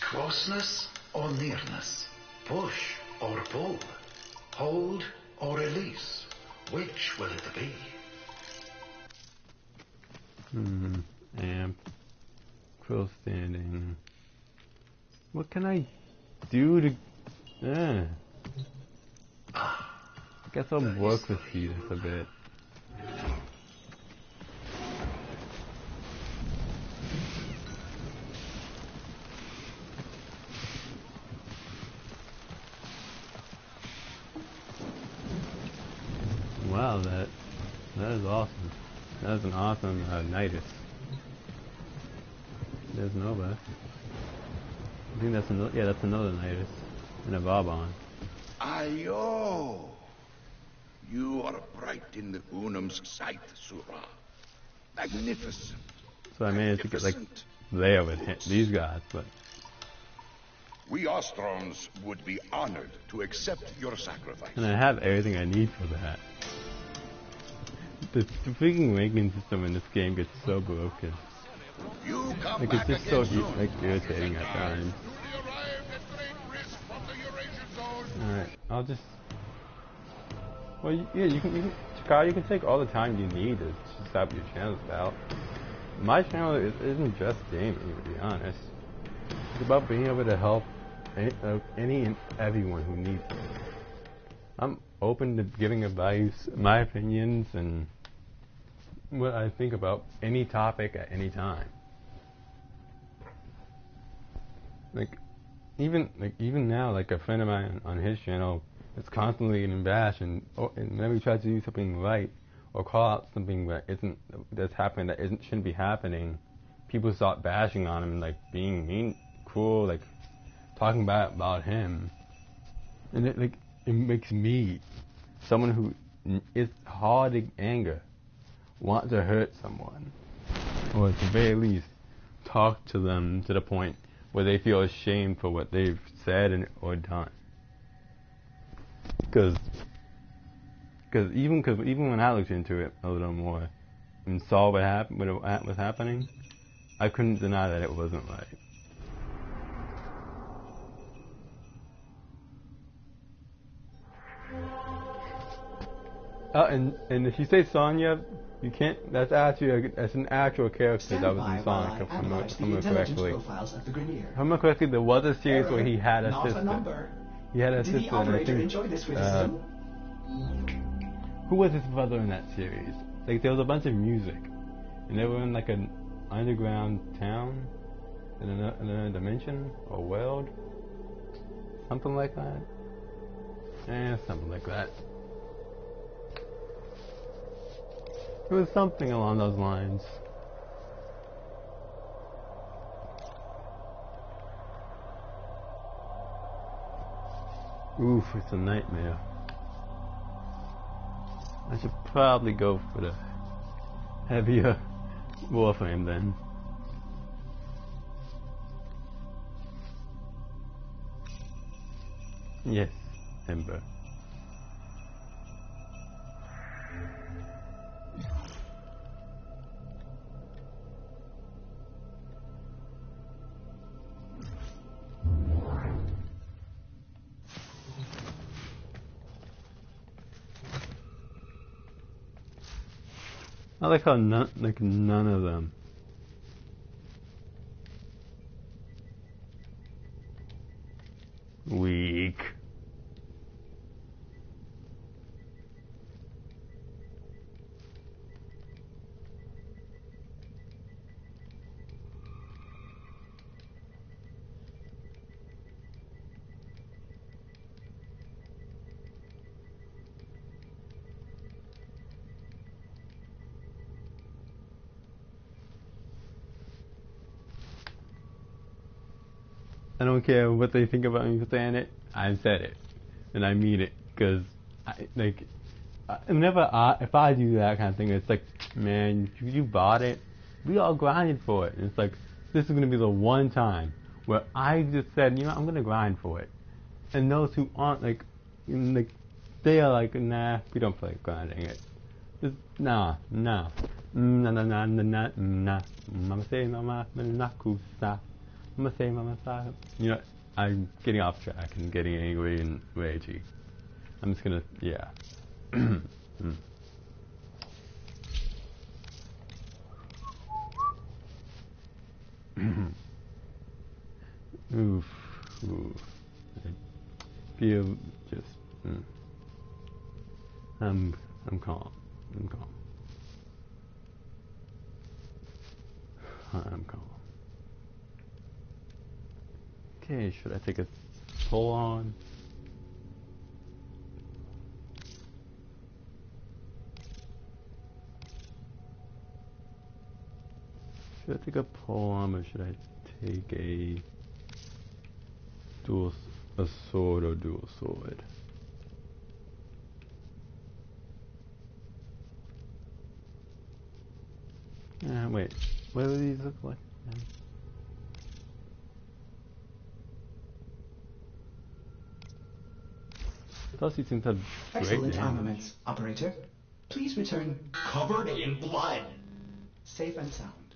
Closeness or nearness, push or pull, hold or release. Which will it be? Amp. Quill standing. What can I do to... I guess I'll work with Fetus a bit. Wow, that is awesome. That is an awesome Nidus. There's Nova. I think that's another. Yeah, that's another Nidus and a Vauban. Ayo! You are bright in the Unum's sight, Sura. Magnificent. So I managed to get like there with these guys, but we Ostrons would be honored to accept your sacrifice. And I have everything I need for that. The freaking ranking system in this game gets so broken. Like it's just so irritating at times. Alright, I'll just... Well, yeah, you can Chikara, you can take all the time you need to stop your channels out. My channel isn't just gaming, to be honest. It's about being able to help any and everyone who needs it. I'm open to giving advice, my opinions, and what I think about any topic at any time. Even now, like a friend of mine on his channel is constantly getting bashed, and whenever he tries to do something right or call out something that's happening that shouldn't be happening, people start bashing on him and like being mean, cruel, like talking bad about him, and it makes me, someone who it's hard to anger, want to hurt someone, or at the very least, talk to them to the point where they feel ashamed for what they've said or done. Because even when I looked into it a little more and saw what was happening, I couldn't deny that it wasn't right. And if you say Sonya, you can't. That's an actual character that was in Sonic. If I remember correctly. If I remember correctly, there was a series where he had a sister. He had a sister. Did the operator enjoy this witticism? Who was his brother in that series? Like there was a bunch of music, and they were in like an underground town in another dimension or world, something like that. Something like that. It was something along those lines. Oof, it's a nightmare. I should probably go for the heavier Warframe then. Yes, Ember. I like how none of them. Weak. I don't care what they think about me for saying it. I've said it, and I mean it. Cause if I do that kind of thing, it's like, man, you bought it. We all grinded for it. And it's like, this is gonna be the one time where I just said, I'm gonna grind for it. And those who aren't they are like, nah, we don't play grinding it. Just, nah. Mama say mama nakusa. I'm getting off track and getting angry and ragey. I'm just gonna, yeah. Oof. I feel just, I'm calm. I'm calm. Okay, should I take a pull on? Should I take a pull on, or should I take a sword or dual sword? Wait, what do these look like? Plus, he seems to have great Excellent armaments, operator. Please return covered in blood. Safe and sound.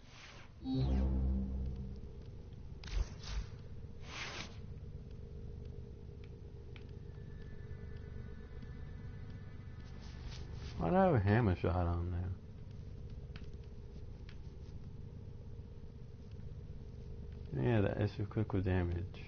Why do I have a hammer shot on there? Yeah, that extra critical damage.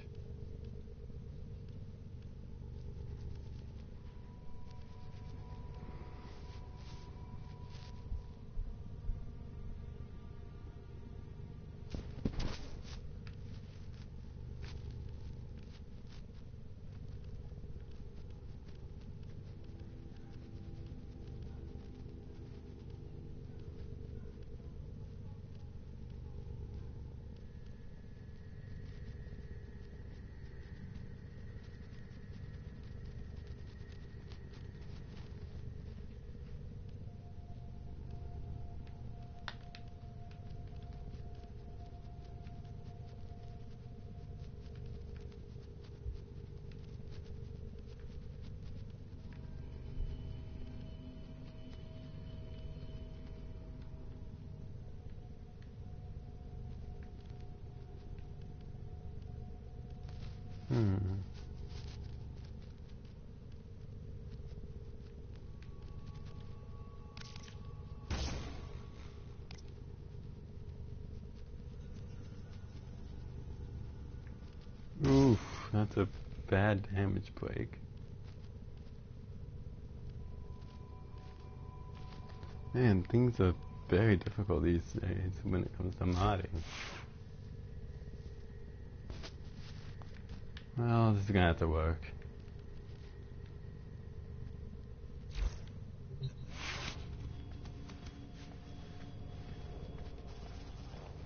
Oof, that's a bad damage break. Man, things are very difficult these days when it comes to modding. Well, this is gonna have to work.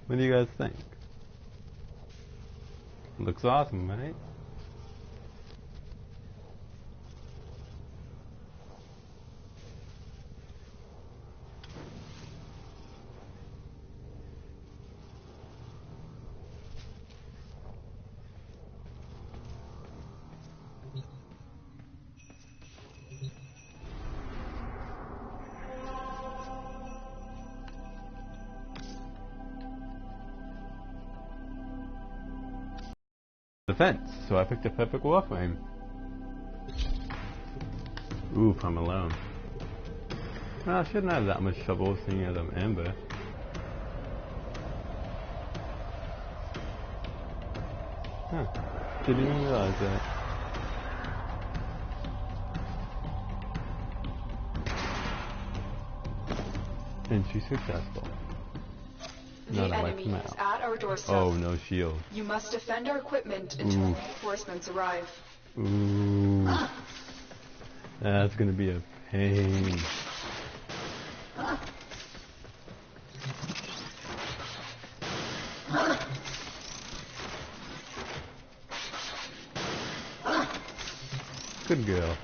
What do you guys think? Looks awesome, right? Defense, so I picked a Epic Warframe. Oof, I'm alone. Well, I shouldn't have that much trouble seeing as I'm Amber. Huh, didn't even realize that. Entry successful. The enemy is at our doorstep. Oh, no shield. You must defend our equipment until reinforcements arrive. Ooh. That's gonna be a pain. Good girl.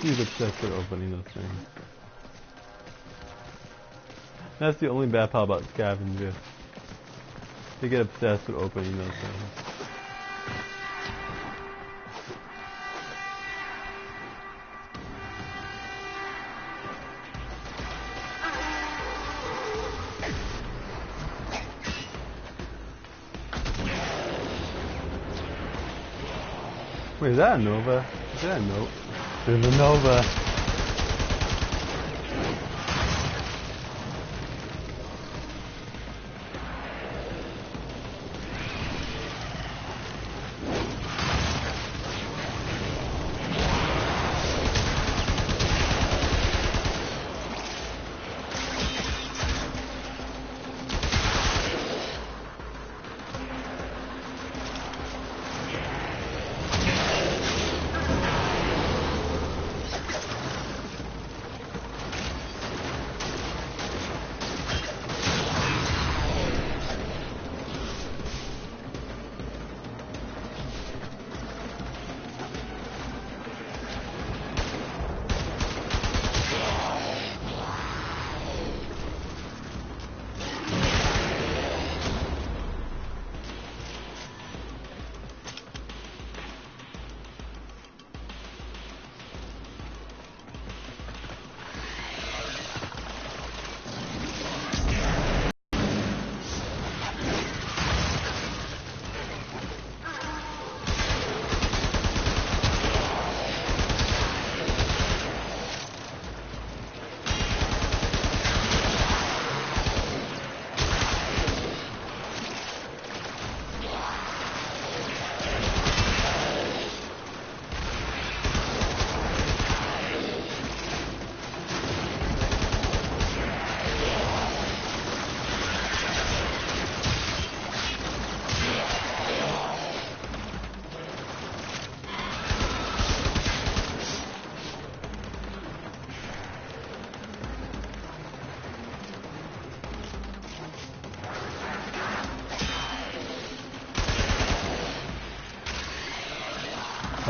He's obsessed with opening those things. That's the only bad part about Scavenger. They get obsessed with opening those things. Wait, is that a Nova? Is that a note? There's a Nova.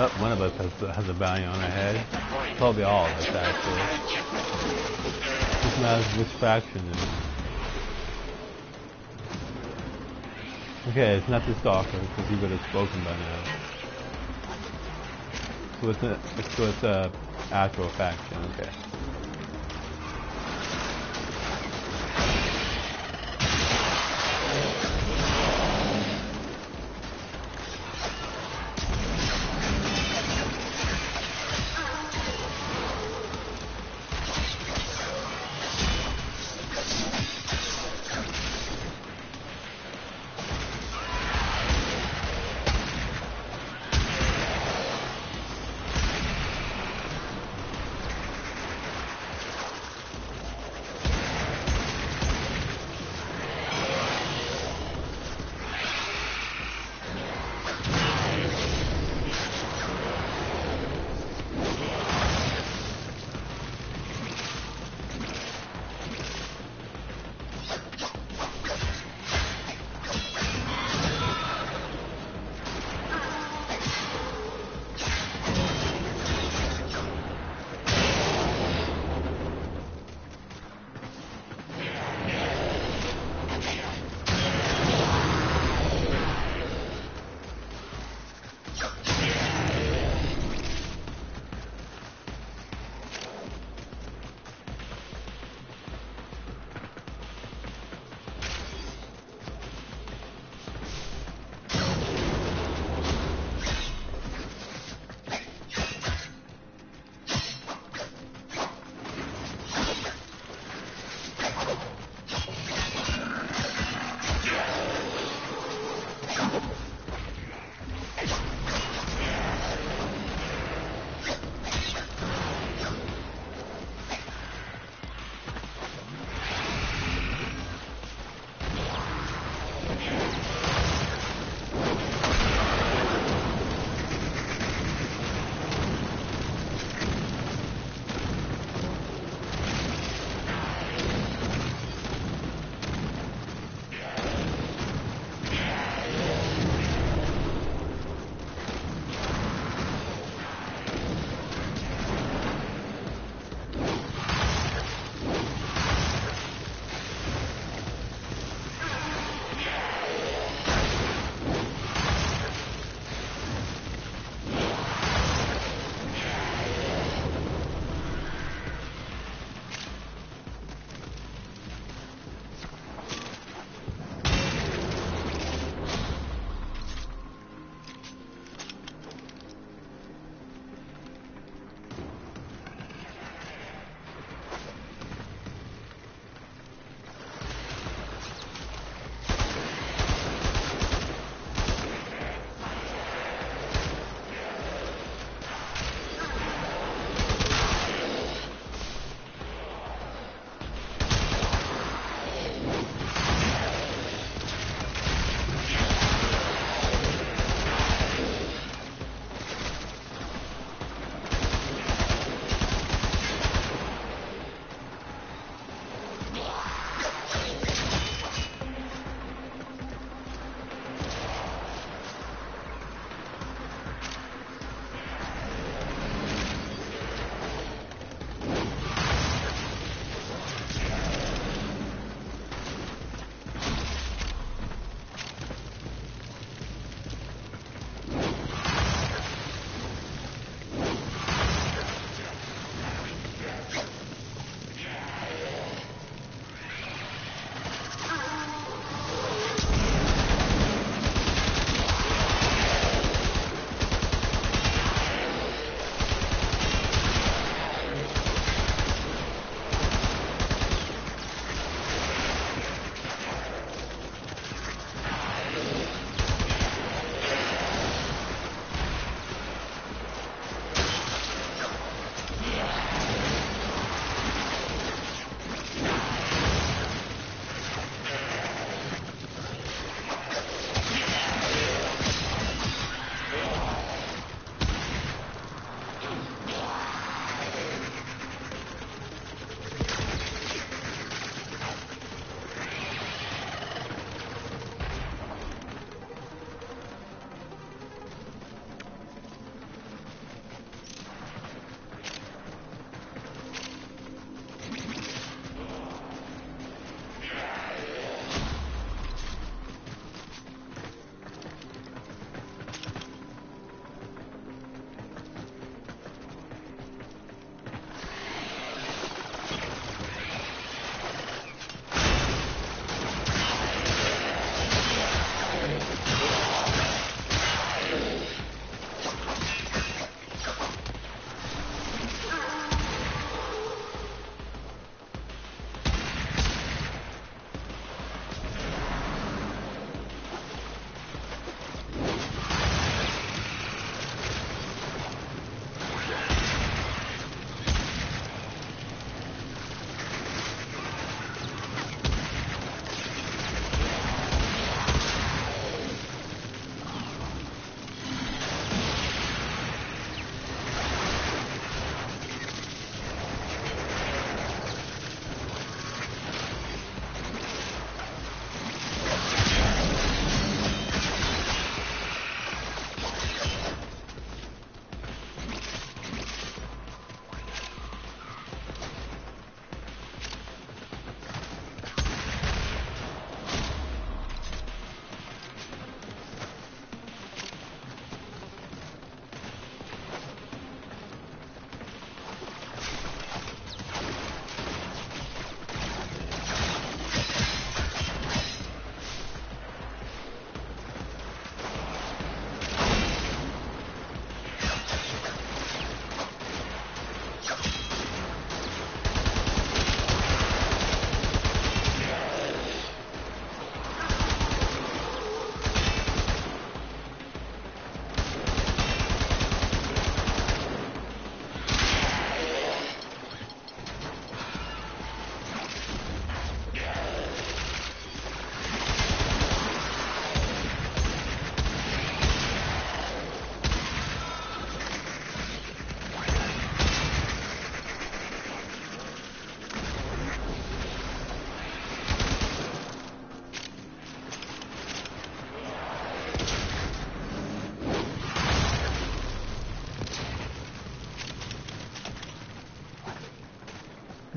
Oh, one of us has a bounty on our head. Probably all of us, actually. Just matters which faction it is. Okay, it's not the stalker because he would have spoken by now. So it's a actual faction. Okay.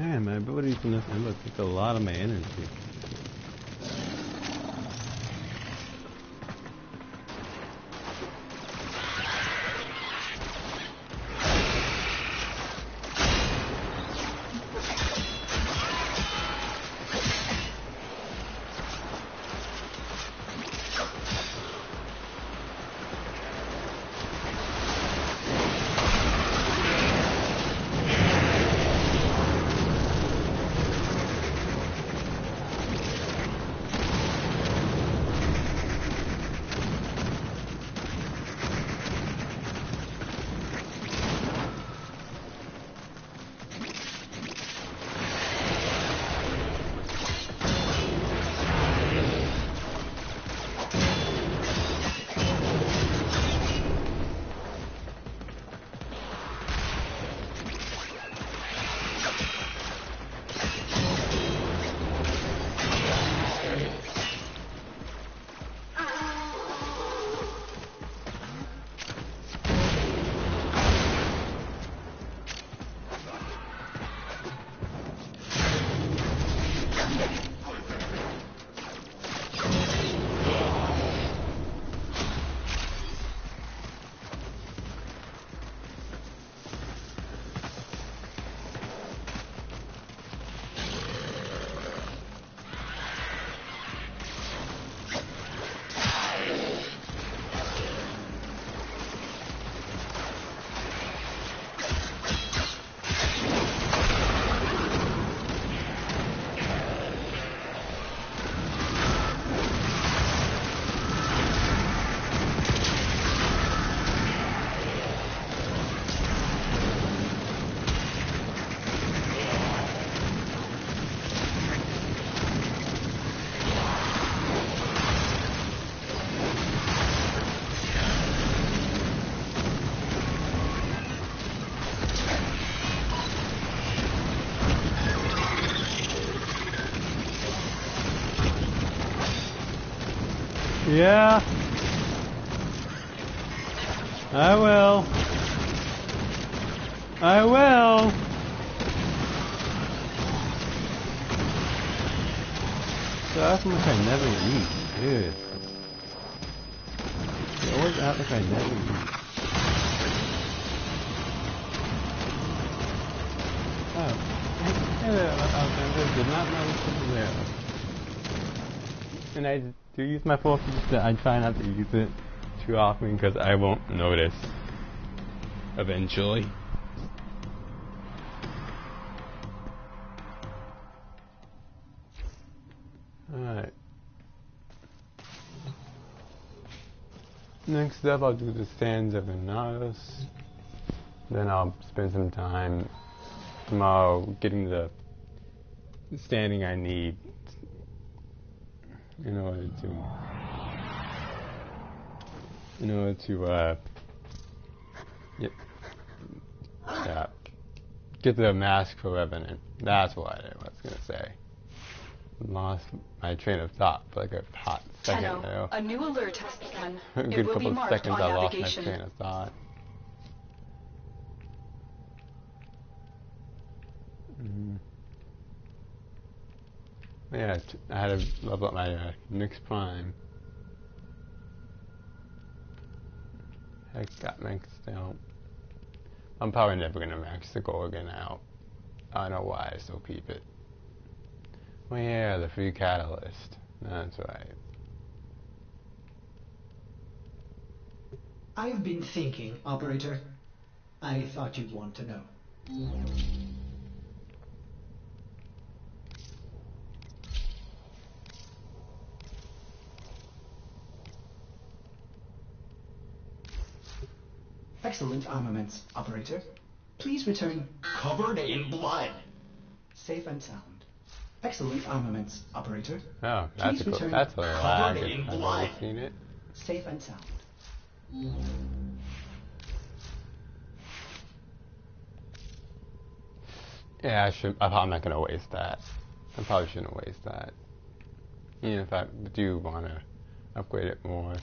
Man, my ability from this emblem takes a lot of my energy. Yeah. I will. I will. So much I never eat. Dude. They always act like I never eat. Oh. I did not know this was there. And I do use my force, I try not to use it too often because I won't notice eventually. Alright. Next up I'll do the Sands of Inaros. Then I'll spend some time tomorrow getting the standing I need in order to get the Mask for Revenant. That's what I was gonna say. Lost my train of thought for like a hot second. Tenno, a new alert has begun. A good couple of seconds I lost my train of thought. Yeah, I had to level up my Nyx Prime. I got maxed out. I'm probably never gonna max the Gorgon out. I don't know why I still keep it. Well, yeah, the free catalyst. That's right. I've been thinking, Operator. I thought you'd want to know. Excellent armaments, Operator. Please return covered in blood. Safe and sound. Excellent armaments, Operator. Oh, that's a cool. That's a lag. I've never seen it. Safe and sound. Yeah, I'm not gonna waste that. I probably shouldn't waste that. Even if I do want to upgrade it more,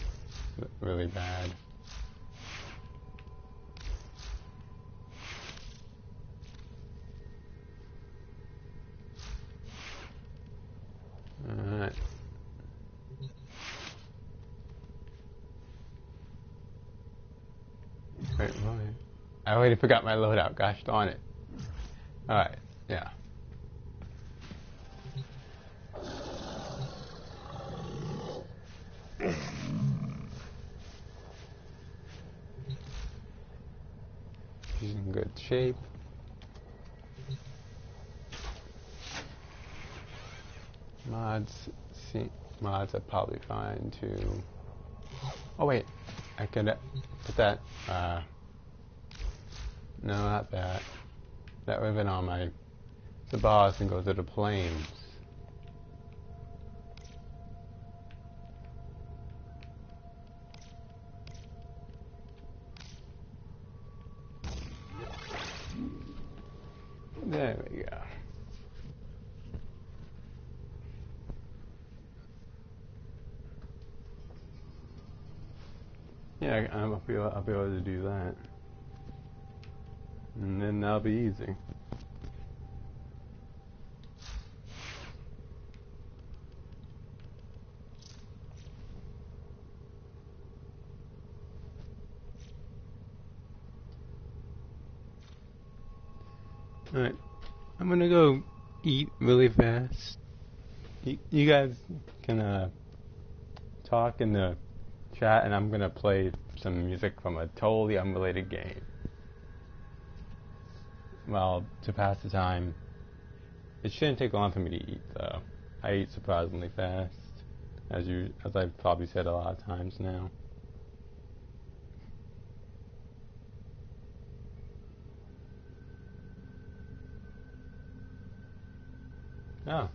really bad. Alright. Wait, what? I already forgot my loadout, gosh darn it. Alright, yeah. He's in good shape. Mods are probably fine too. Oh wait, I could put that, no, not that. That would have been on my boss and go to the planes. There we go. Yeah, I'll be able to do that. And then that'll be easy. Alright, I'm gonna go eat really fast. You guys can talk in the chat, and I'm gonna play some music from a totally unrelated game. Well, to pass the time. It shouldn't take long for me to eat, though. I eat surprisingly fast, as I've probably said a lot of times now. Oh.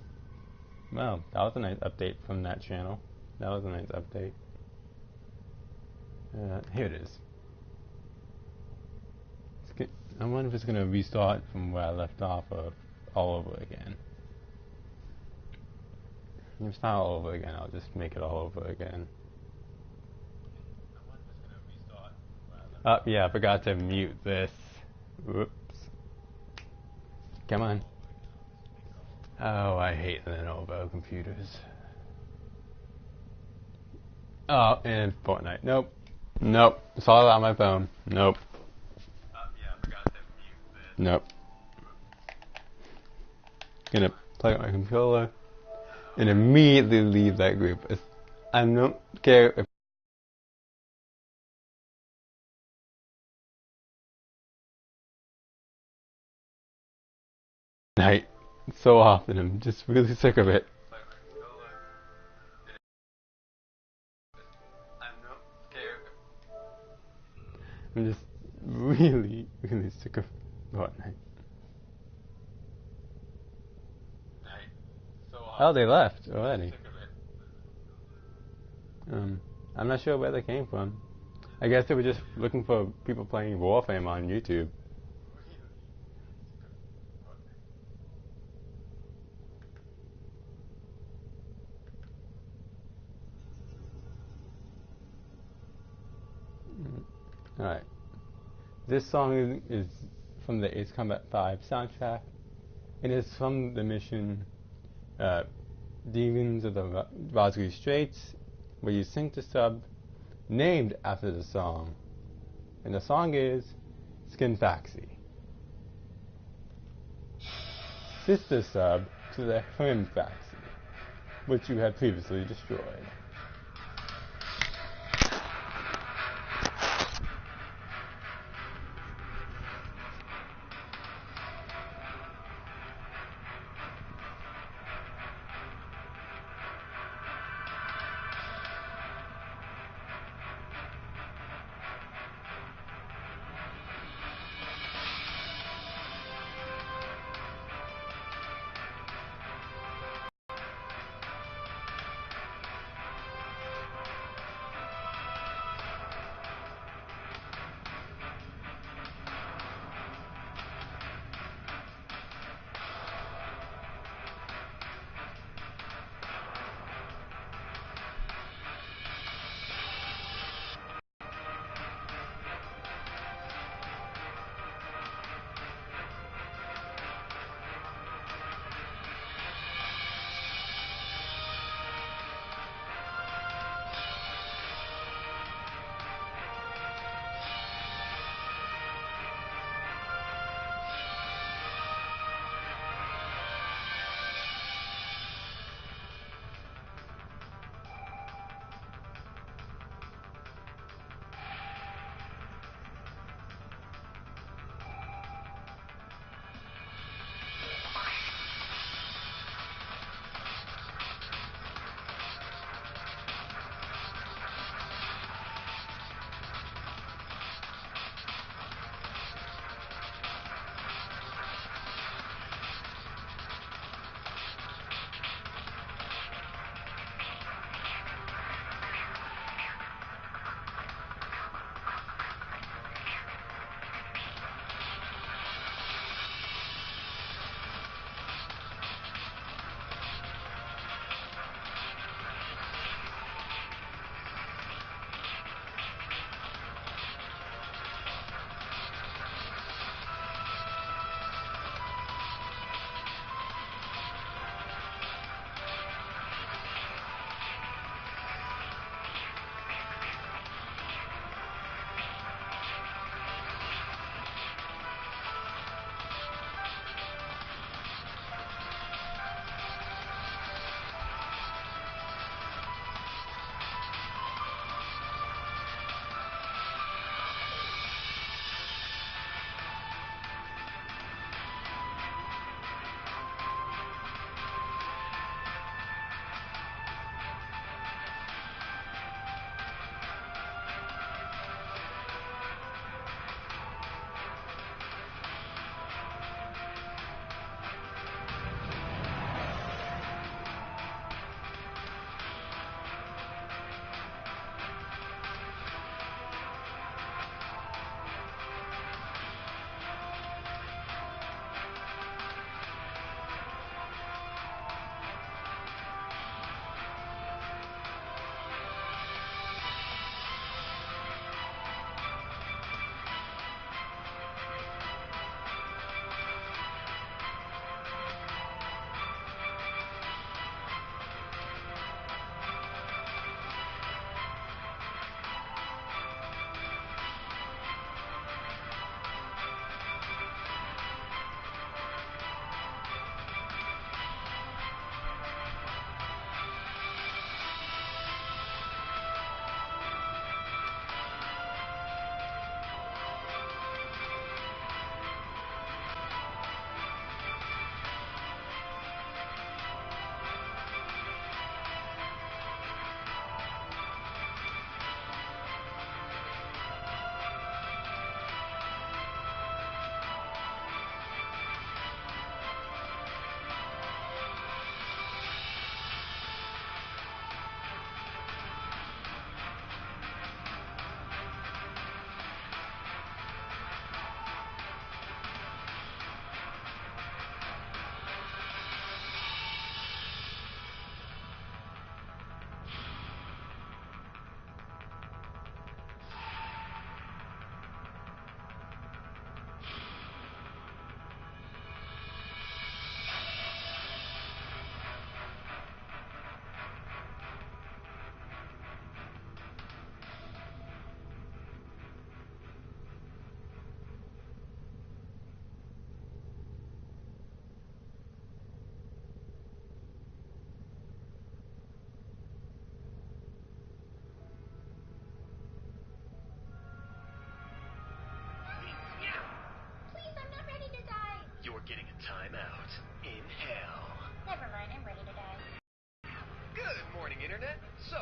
Well, that was a nice update from that channel. That was a nice update. Here it is. I wonder if it's going to restart from where I left off or all over again. If it's not all over again, I'll just make it all over again. Oh, yeah, I forgot to mute this. Whoops. Come on. Oh, I hate Lenovo computers. Oh, and Fortnite. Nope. Nope. It's all on my phone. Nope. Yeah, I forgot to mute this. Nope. Gonna plug up my controller and immediately leave that group. I don't care if night so often. I'm just really sick of it. I'm just really, really sick of Fortnite. Oh, they left already. I'm not sure where they came from. I guess they were just looking for people playing Warframe on YouTube. Alright. This song is from the Ace Combat 5 soundtrack. It is from the mission Demons of the Rosary Straits, where you sink the sub named after the song. And the song is Skin Faxi. Sister sub to the Hrim Faxi, which you had previously destroyed.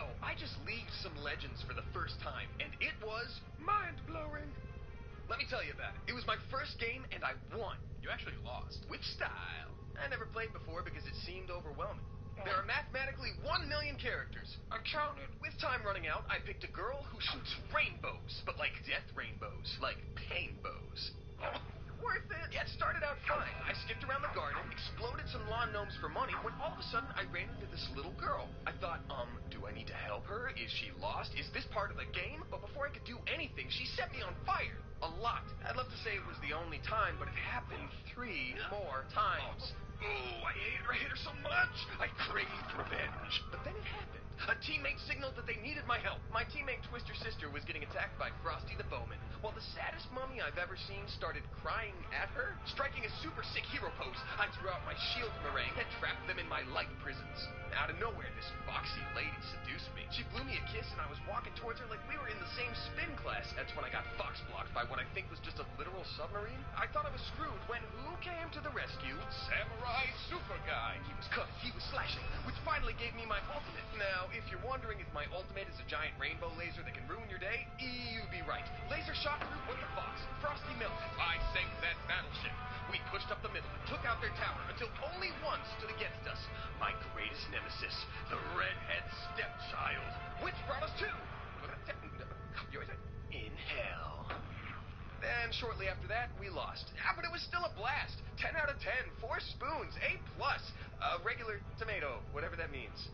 So, I just leagued some legends for the first time, and it was mind-blowing. Let me tell you about it. It was my first game, and I won. You actually lost. With style. I never played before because it seemed overwhelming. There are mathematically 1 million characters. I counted. With time running out, I picked a girl who shoots rainbows, but like death rainbows, like pain bows. Oh, worth it. Yeah, it started out fine. I skipped around the garden, exploded some lawn gnomes for money, when all of a sudden I ran into this little girl. I thought, do I need to help her? Is she lost? Is this part of the game? But before I could do anything, she set me on fire. A lot. I'd love to say it was the only time, but it happened 3 more times. Oh, I hate her so much. I craved revenge. But then it happened. A teammate signaled that they needed my help. My teammate Twister Sister was getting attacked by Frosty the Bowman, while the saddest mummy I've ever seen started crying at her. Striking a super sick hero pose, I threw out my shield meringue and trapped them in my light prisons. Out of nowhere, this foxy lady seduced me. She blew me a kiss and I was walking towards her like we were in the same spin class. That's when I got fox blocked by what I think was just a literal submarine. I thought I was screwed when who came to the rescue? Samurai Super Guy. He was cutting, he was slashing, which finally gave me my ultimate. Now, if you're wondering if my ultimate is a giant rainbow laser that can ruin your day, you'd be right. Laser shot through what the fox. Frosty melted. I sank that battleship. We pushed up the middle and took out their tower until only one stood against us. My greatest nemesis, the redhead stepchild, which brought us to in hell. Then shortly after that, we lost. But it was still a blast. 10 out of 10, 4 spoons, A+, a regular tomato, whatever that means.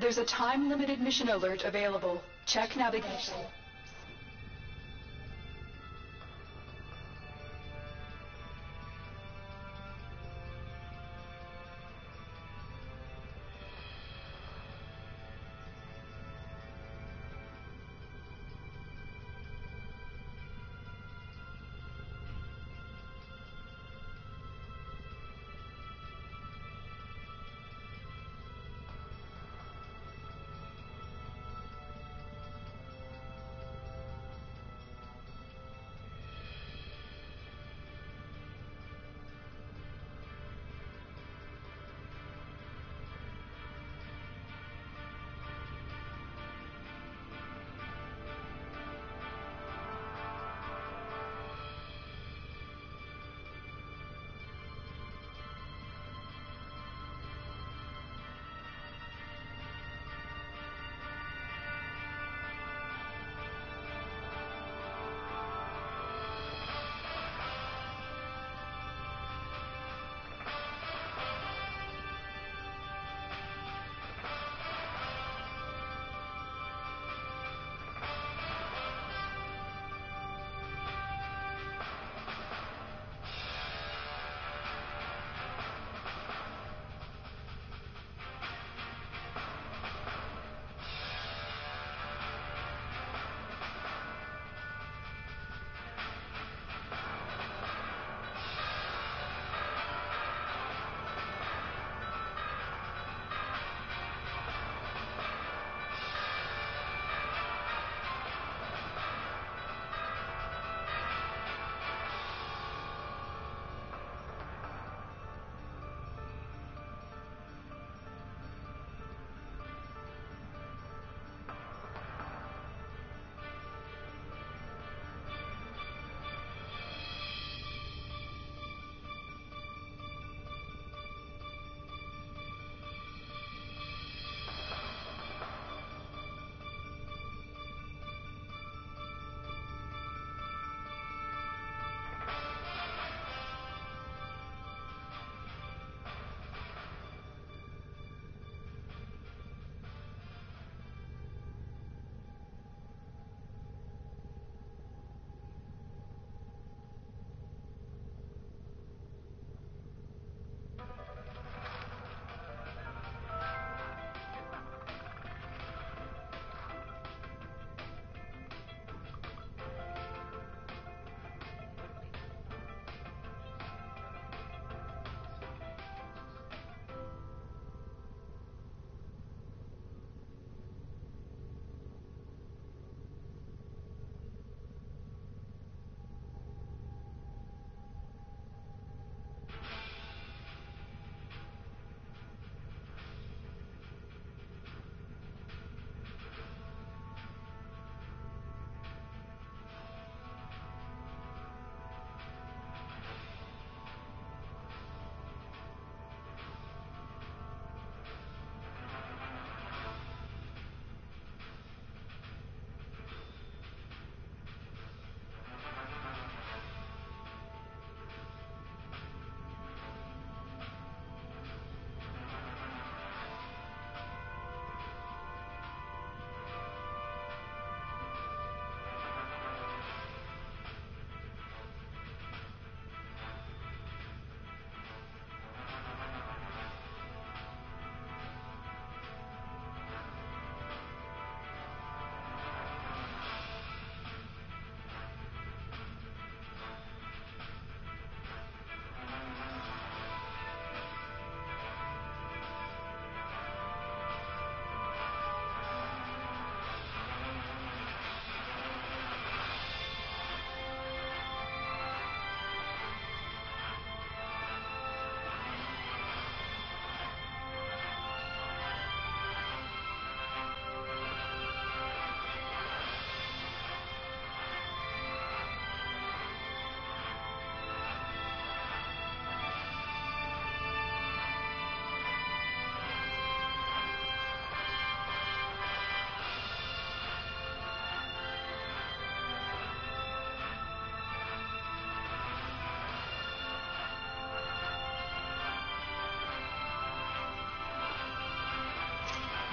There's a time-limited mission alert available. Check navigation.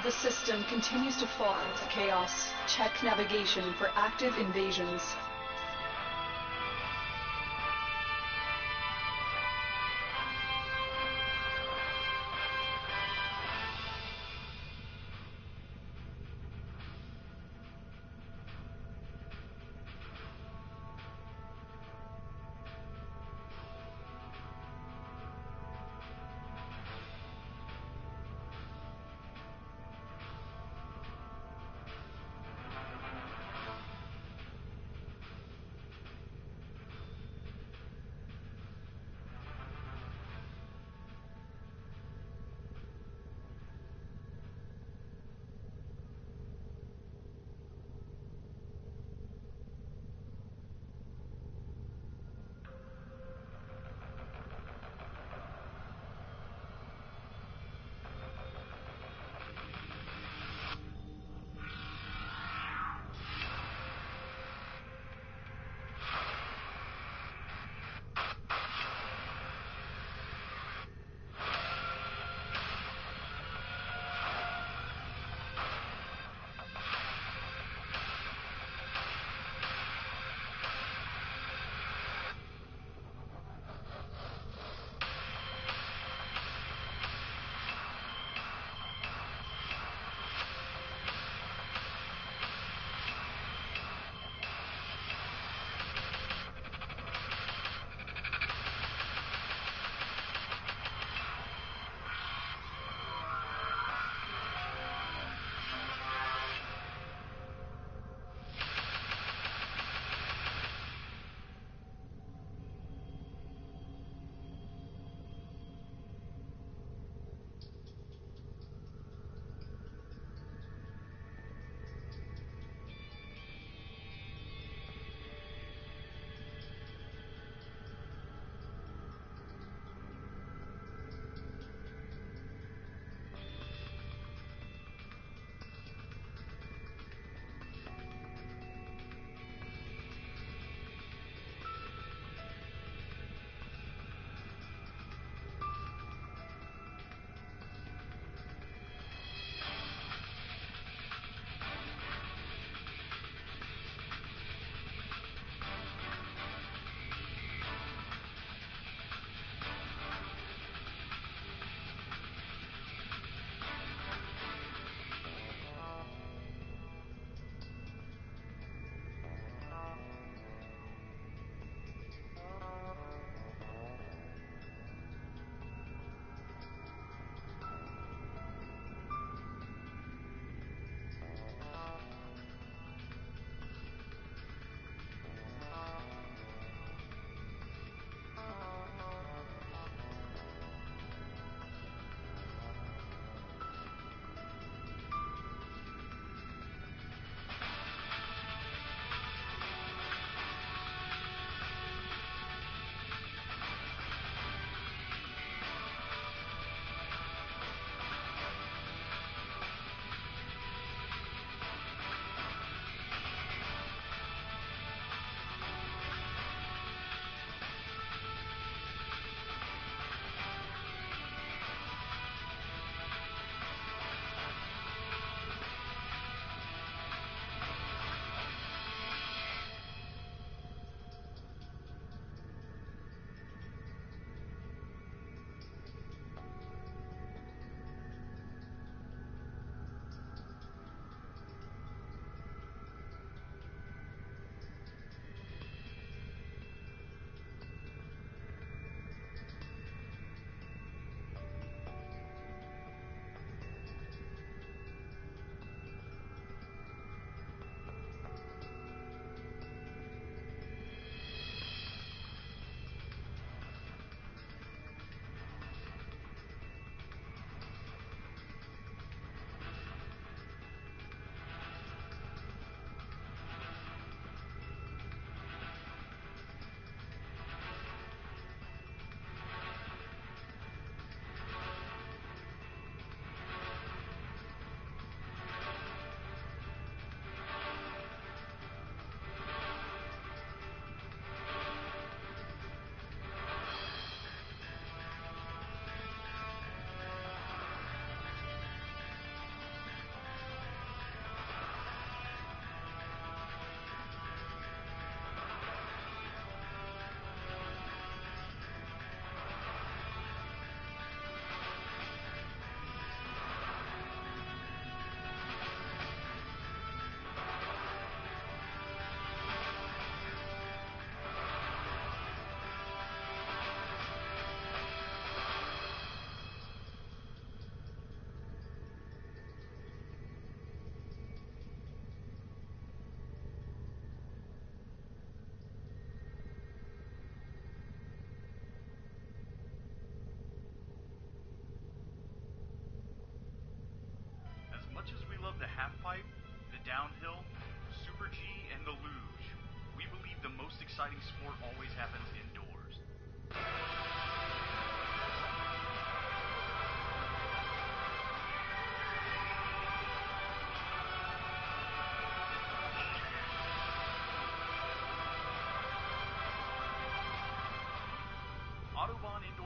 The system continues to fall into chaos. Check navigation for active invasions.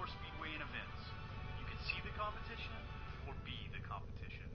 Speedway and events. You can see the competition or be the competition.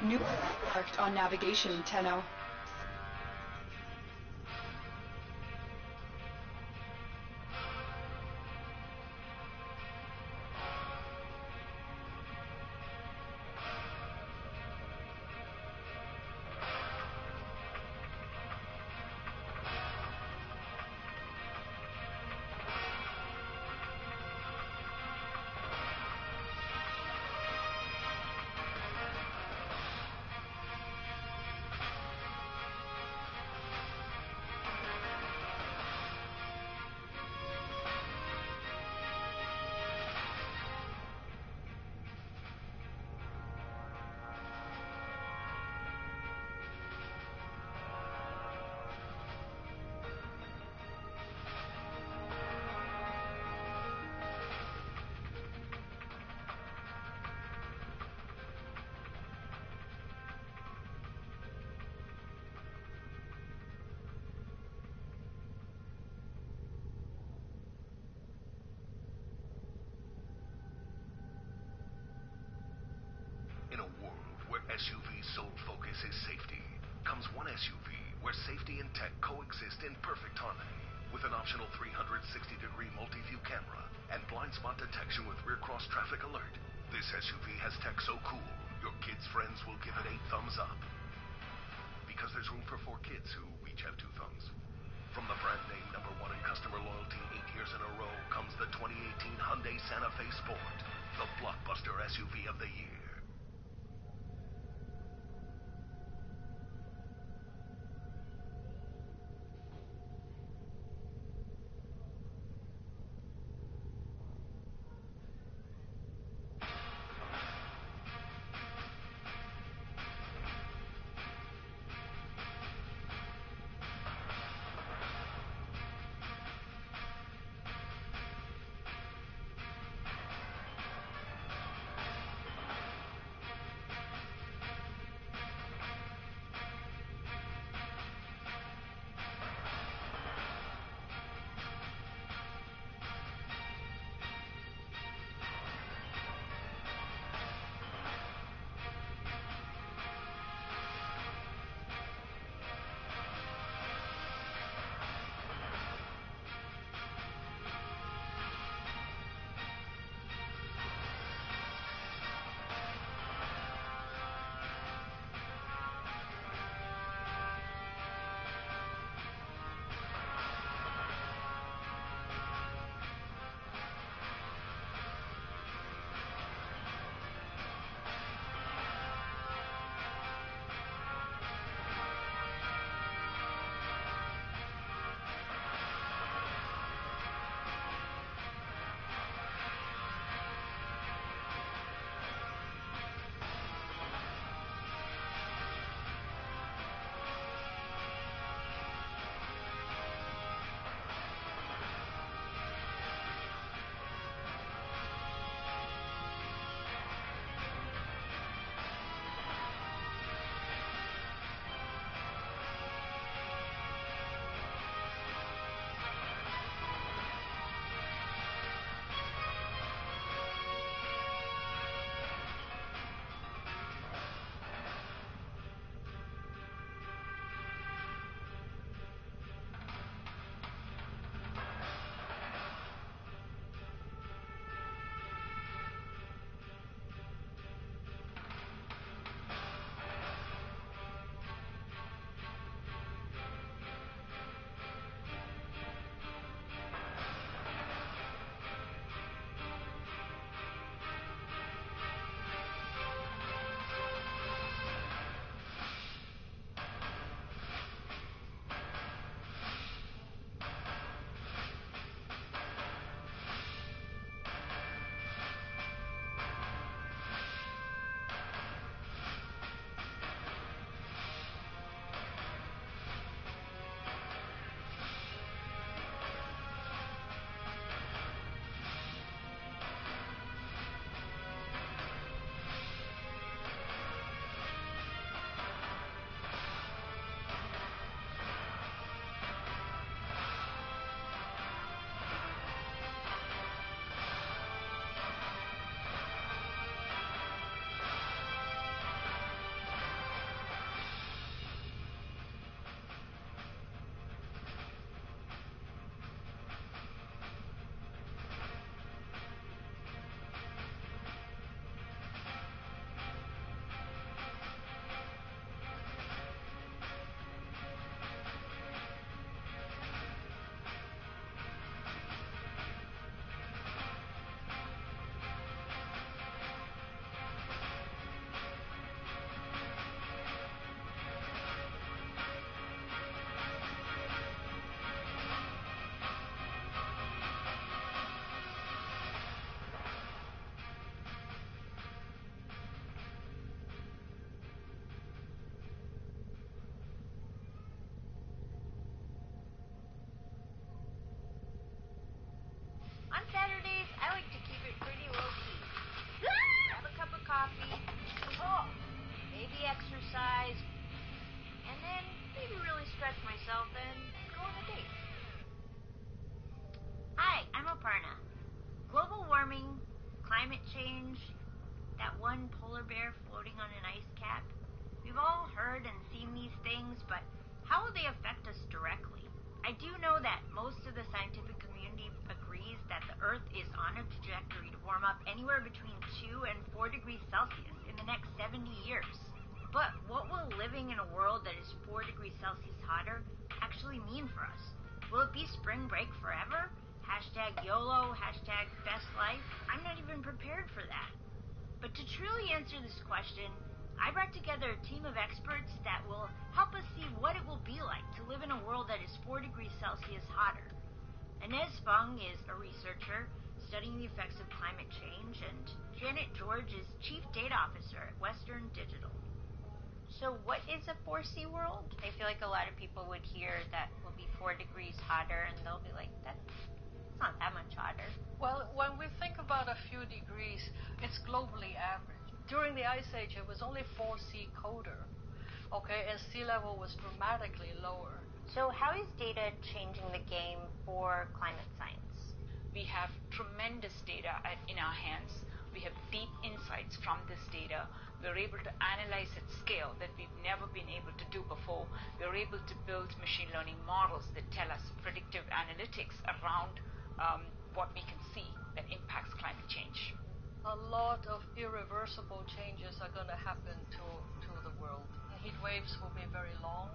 New marked on navigation, Tenno. In a world where SUV's sole focus is safety, comes one SUV where safety and tech coexist in perfect harmony. With an optional 360-degree multi-view camera and blind spot detection with rear cross traffic alert, this SUV has tech so cool, your kids' friends will give it 8 thumbs up. Because there's room for 4 kids who each have 2 thumbs. From the brand name #1 in customer loyalty 8 years in a row comes the 2018 Hyundai Santa Fe Sport, the blockbuster SUV of the year. and go on a date. Hi, I'm Aparna. Global warming, climate change, that one polar bear floating on an ice cap. We've all heard and seen these things, but how will they affect us directly? I do know that most of the scientific community agrees that the Earth is on a trajectory to warm up anywhere between 2 and 4 degrees Celsius in the next 70 years. But what will living in a world that is 4 degrees Celsius hotter actually mean for us? Will it be spring break forever? Hashtag YOLO, hashtag best life? I'm not even prepared for that. But to truly answer this question, I brought together a team of experts that will help us see what it will be like to live in a world that is 4 degrees Celsius hotter. Inez Fung is a researcher studying the effects of climate change, and Janet George is Chief Data Officer at Western Digital. So what is a 4C world? I feel like a lot of people would hear that will be 4 degrees hotter, and they'll be like, that's not that much hotter. Well, when we think about a few degrees, it's globally average. During the Ice Age, it was only 4C colder, okay, and sea level was dramatically lower. So how is data changing the game for climate science? We have tremendous data in our hands. We have deep insights from this data. We're able to analyze at scale that we've never been able to do before. We're able to build machine learning models that tell us predictive analytics around what we can see that impacts climate change. A lot of irreversible changes are going to happen to the world. And heat waves will be very long,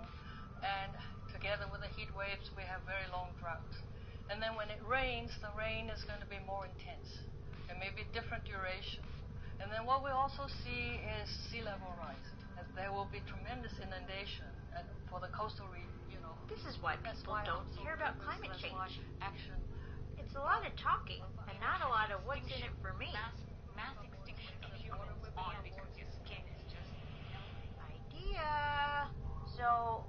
and together with the heat waves, we have very long droughts. And then when it rains, the rain is going to be more intense, and maybe different duration. And then what we also see is sea level rise, as there will be tremendous inundation and for the coastal region. This is why people don't hear about climate change. Action. It's a lot of talking, and not a lot of what's in it for me. Mass extinction of humans on because your skin is just idea. So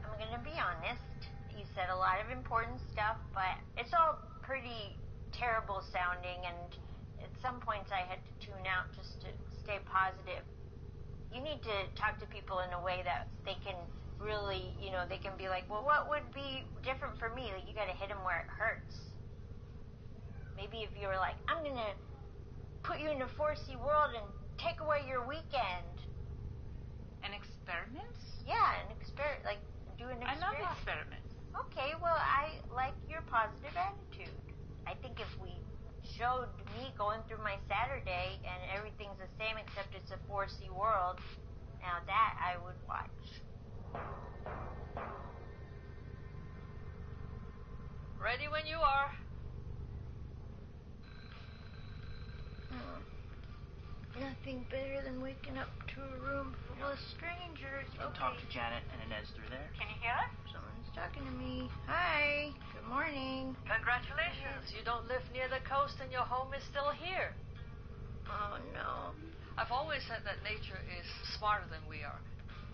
I'm gonna be honest. You said a lot of important stuff, but it's all pretty terrible sounding, and at some points I had to tune out just to stay positive. You need to talk to people in a way that they can really, they can be like, well, what would be different for me? Like, you gotta hit them where it hurts. Maybe if you were like, I'm going to put you in a 4C world and take away your weekend. An experiment? Yeah, an experiment. Like, do an experiment. I love experiments. Okay, well, I like your positive attitude. I think if we showed me going through my Saturday and everything's the same except it's a 4C world, now that I would watch. Ready when you are. Nothing better than waking up to a room full of strangers. You can talk to Janet and Inez through there. Can you hear us? Someone's talking to me. Hi. Good morning. Congratulations. You don't live near the coast and your home is still here. Oh, no. I've always said that nature is smarter than we are.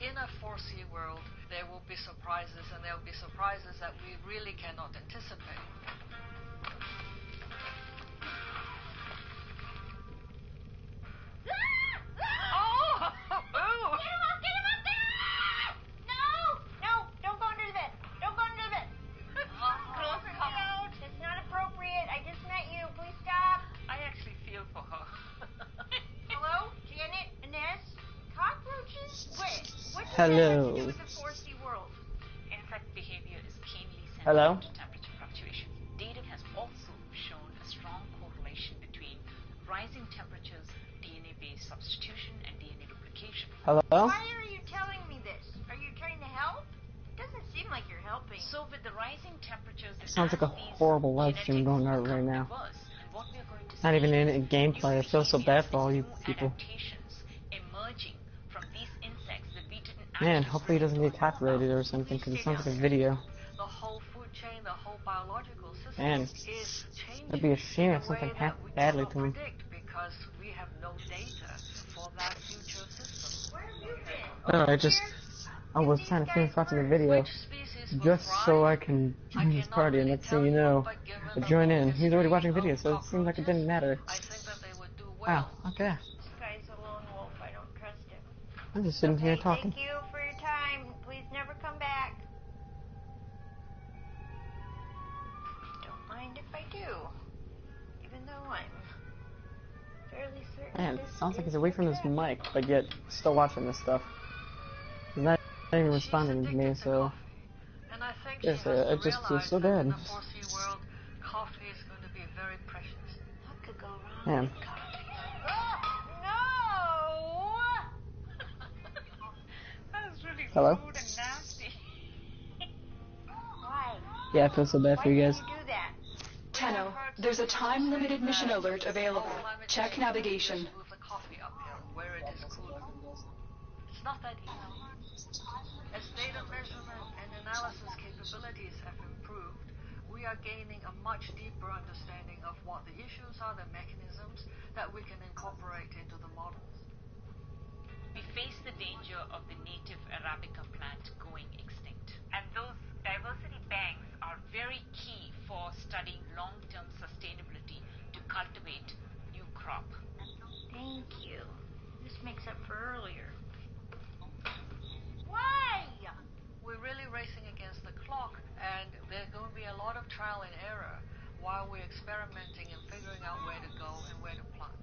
In a 4C world, there will be surprises, and there will be surprises that we really cannot anticipate. Hello. Insect behavior is keenly Hello. sensitive to temperature fluctuations. Data has also shown a strong correlation between rising temperatures, DNA-based substitution, and DNA duplication. Hello. Why are you telling me this? Are you trying to help? It doesn't seem like you're helping. So with the rising temperatures, Sounds like a horrible live stream going on right now. Not even in a gameplay. I feel so bad for all you people. Emerging from these insects that we didn't Man, hopefully it doesn't get copyrighted or something, because it sounds like a video. The whole food chain, the whole biological system Man, is changing. it'd be a shame if something happened badly to me. Because we have no data for that future system. Where have you been? I was trying to finish watching the video just so I can join this party, and next thing you know, I join in. He's already watching video, so it seemed like it didn't matter. Wow, okay. This guy's a lone wolf. I don't trust him. I'm just sitting here talking. Thank you for your time. Please never come back. Man, sounds like he's away from his mic, but yet still watching this stuff. He's not even responding to me, so... And I think yes, I just feel so bad. In the 4C world, coffee is going to be very precious. What could go wrong Man. with coffee? That is really Hello? rude and nasty. Why? Yeah, I feel so bad for you guys. Why did you do that? Tenno, there's a time-limited mission alert available. Check navigation. Move the coffee uphill where it is cooler. It's not that easy. As data measurement and analysis capabilities have improved, we are gaining a much deeper understanding of what the issues are, the mechanisms that we can incorporate into the models. We face the danger of the native Arabica plant going extinct. And those diversity banks are very key for studying long-term sustainability to cultivate new crop. Thank you. This makes up for earlier. Why? We're really racing against the clock, and there's going to be a lot of trial and error while we're experimenting and figuring out where to go and where to plant.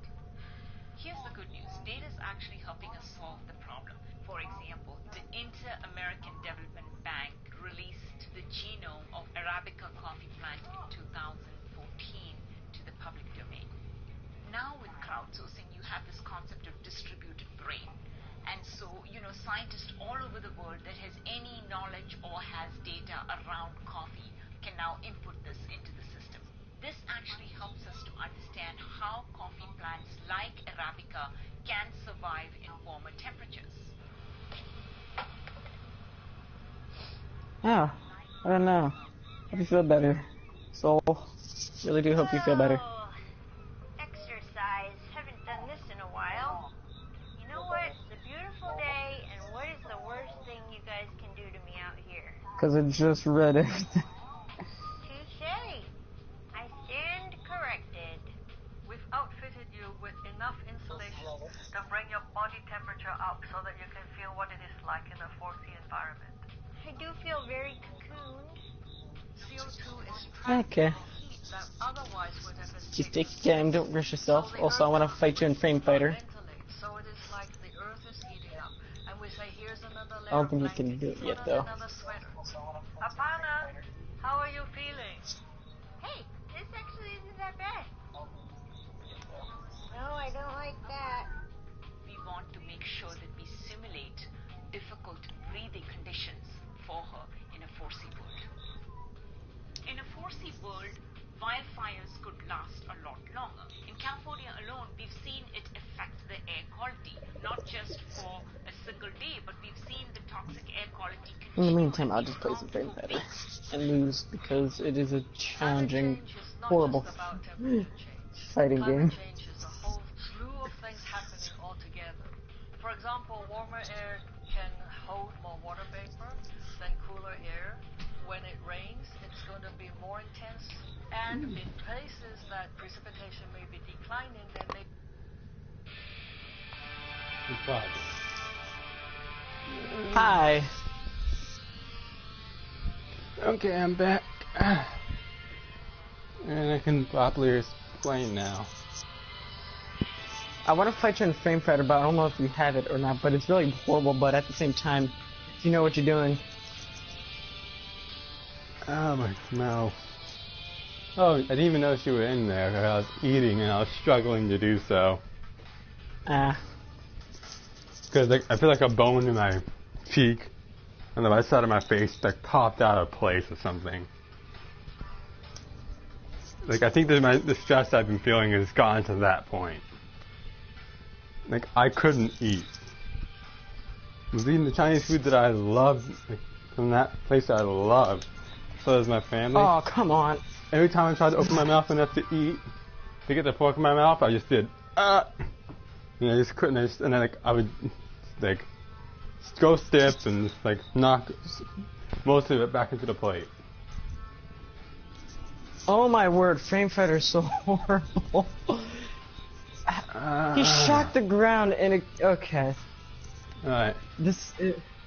Here's the good news. Data is actually helping us solve the problem. For example, the Inter-American Development Bank released the genome of Arabica coffee plant in 2014 to the public domain. Now with crowdsourcing, you have this concept of distributed brain. And so, scientists all over the world that has any knowledge or has data around coffee can now input this into the system. This actually helps us to understand how coffee plants like Arabica can survive in warmer temperatures. Yeah, I don't know. Hope you feel better. Soul, really do hope you feel better. Oh, exercise. Haven't done this in a while. You know what? It's a beautiful day, and what is the worst thing you guys can do to me out here? Because I just read everything. Touché. I stand corrected. We've outfitted you with enough insulation to bring your body temperature up so that you can feel what it is like in a 4C environment. I do feel very cocooned. CO2 is trapped Okay. in heat that otherwise would have escaped. Just take your time, don't rush yourself. Also, I want to fight you in Frame Fighter. So it is like the earth is heating up, and we say, here's another layer. I don't think you can do it yet, though. Apana, how are you feeling? Hey, this actually isn't that bad. No, I don't like that. We want to make sure that we simulate difficult breathing conditions for her in a 4C world. In a 4C world, wildfires could last a lot longer. In California alone, we've seen it affect the air quality, not just for a single day, but we've seen the toxic air quality In the meantime, I'll just play some Frame Fighter and lose because it is a challenging, horrible fighting game. Change is a whole slew of things happening all together. For example, warmer air can hold more water vapor than cooler air. When it rains, it's going to be more intense, and in places that precipitation may be declining, there may Hi. Okay, I'm back. And I can properly explain now. I want to fight you in Frame Fighter, but I don't know if you have it or not, but it's really horrible, but at the same time, you know what you're doing. Oh my smell. Oh, I didn't even know she was in there. I was eating and I was struggling to do so. Because I feel like a bone in my cheek on the right side of my face popped out of place or something. I think that the stress I've been feeling has gotten to that point. I couldn't eat. I was eating the Chinese food that I loved, from that place that I loved. So does my family. Oh, come on. Every time I tried to open my mouth enough to eat, to get the fork in my mouth, I just did, I just couldn't, and then I would, go stiff and knock most of it back into the plate. Oh my word, Frame Fighter is so horrible. He shocked the ground and it, okay. Alright.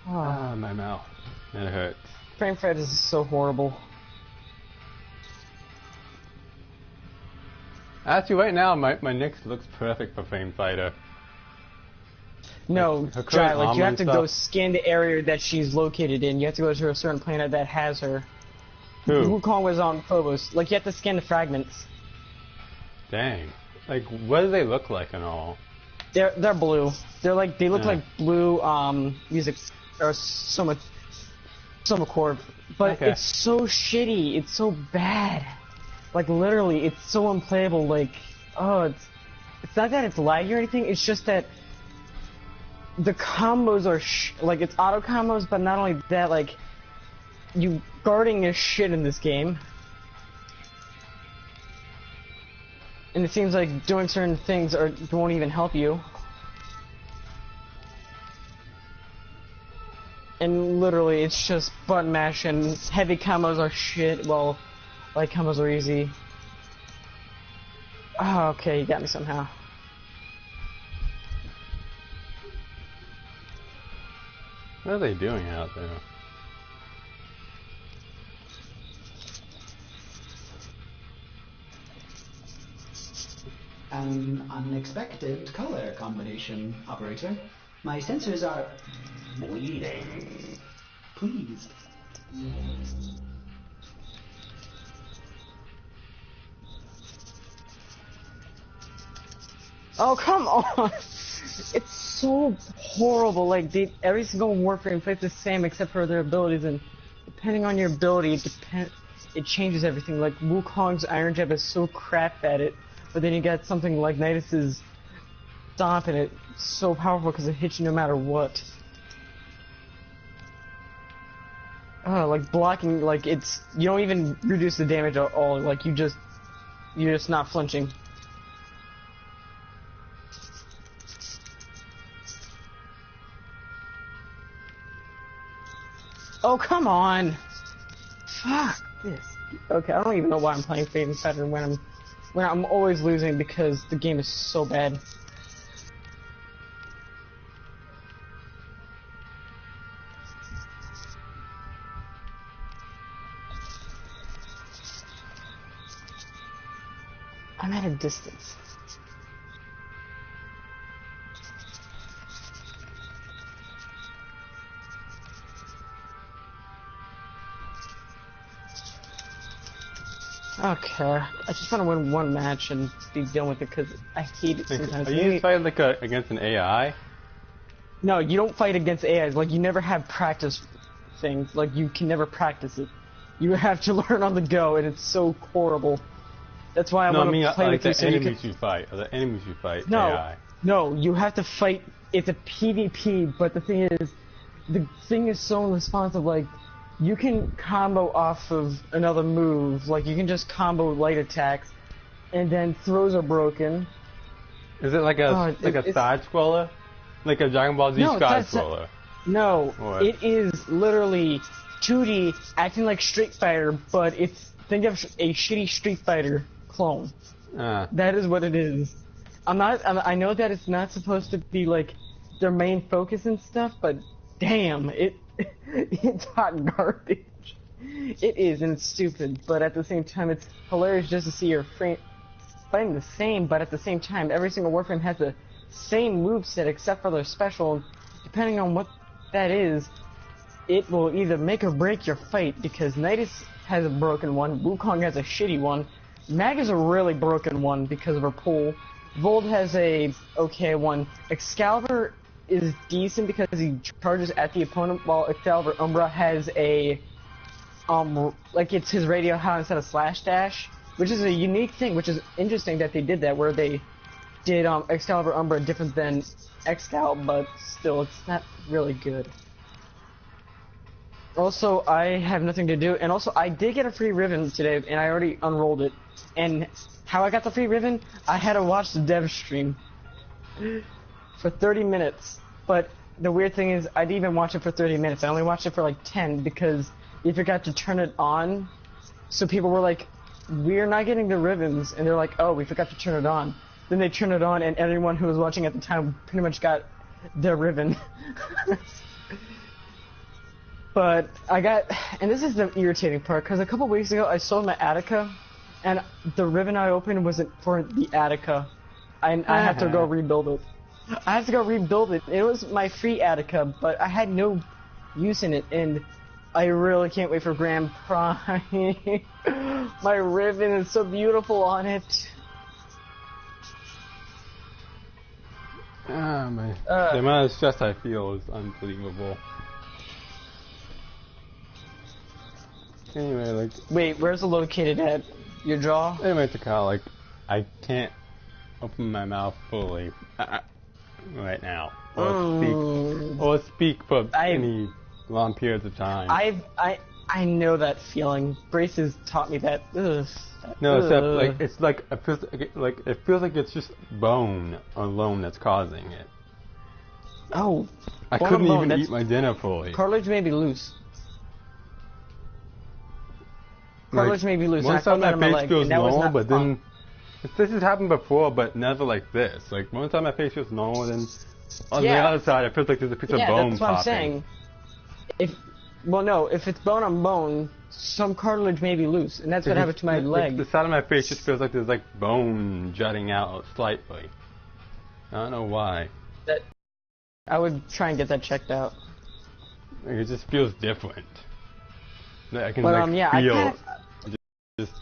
My mouth. It hurts. Frame Fighter is so horrible. Actually, right now, my Nyx looks perfect for Flame Fighter. No, Like, Jai, like you have to go stuff. scan the area that she's located in. You have to go to a certain planet that has her. Who? Wukong was on Phobos. Like you have to scan the fragments. Dang. Like, what do they look like and all? They're blue. They look Yeah. like blue music or Soma Core, but Okay. it's so shitty. It's so bad. Like literally, it's so unplayable. Like it's not that it's laggy or anything. It's just that the combos are like it's auto combos, but not only that, like you guarding is shit in this game. And it seems like doing certain things won't even help you. And literally, it's just button mash and heavy combos are shit, while light combos are easy. Oh, okay, you got me somehow. What are they doing out there? An unexpected color combination, operator. My sensors are bleeding. Please. Oh, come on! It's so horrible. Like, every single Warframe fights the same except for their abilities, and depending on your ability, it changes everything. Like, Wukong's Iron Jab is so crap at it, but then you got something like Nidus's Stomp, and it's so powerful because it hits you no matter what. Like blocking, like you don't even reduce the damage at all. Like you're just not flinching. Oh, come on! Fuck this. Okay, I don't even know why I'm playing Flame Fighter when I'm always losing because the game is so bad. I'm at a distance. Okay, I just want to win one match and be done with it because I hate it sometimes. Are you fighting like against an AI? No, you don't fight against AIs. Like you never have practice things. Like you can never practice it. You have to learn on the go, and it's so horrible. That's why I want to play like with the you. enemies you fight. Or the enemies you fight. No, AI. no, you have to fight. It's a PvP, but the thing is so responsive. Like, you can combo off of another move. Like, you can just combo light attacks, and then throws are broken. Is it like a side scroller, like a Dragon Ball Z side scroller? No, What? it is literally 2D, acting like Street Fighter, but think of a shitty Street Fighter clone. That is what it is. I know that it's not supposed to be like their main focus and stuff, but damn, it's hot garbage. It is, and it's stupid, but at the same time, it's hilarious just to see your friend fighting the same, but at the same time, every single Warframe has the same moveset except for their special. Depending on what that is, it will either make or break your fight, because Nidus has a broken one, Wukong has a shitty one, Mag is a really broken one because of her pull, Vold has a okay one, Excalibur is decent because he charges at the opponent, while Excalibur Umbra has a like it's his radio how instead of slash dash, which is a unique thing, which is interesting that they did that, where they did Excalibur Umbra different than Excalibur, but still it's not really good. Also, I have nothing to do, and also I did get a free ribbon today, and I already unrolled it. And how I got the free ribbon, I had to watch the dev stream for 30 minutes. But the weird thing is, I didn't even watch it for 30 minutes. I only watched it for like 10 because you forgot to turn it on. So people were like, "We're not getting the ribbons," and they're like, "Oh, we forgot to turn it on." Then they turned it on, and everyone who was watching at the time pretty much got their ribbon. But I got, and this is the irritating part, because a couple weeks ago I sold my Attica, and the ribbon I opened wasn't for the Attica. I had to go rebuild it. I have to go rebuild it. It was my free Attica, but I had no use in it, and I really can't wait for Grand Prime. My ribbon is so beautiful on it. Man. The amount of stress I feel is unbelievable. Anyway, like... Wait, where's it located at? Your jaw? Anyway, it's kind of like... I can't open my mouth fully right now. Or speak for any long periods of time. I know that feeling. Braces taught me that. Ugh. No, except like it's like it feels like it's just bone alone that's causing it. Oh. I couldn't even eat my dinner fully. Cartilage may be loose. Cartilage may be loose. One side of my face feels normal, but then this has happened before, but never like this. Like one side of my face feels normal, then on the other side it feels like there's a piece of bone that's what popping. I'm saying. If it's bone on bone, some cartilage may be loose, and that's what happened to my leg. The side of my face just feels like there's like bone jutting out slightly. I don't know why. I would try and get that checked out. Like, it just feels different. I can feel.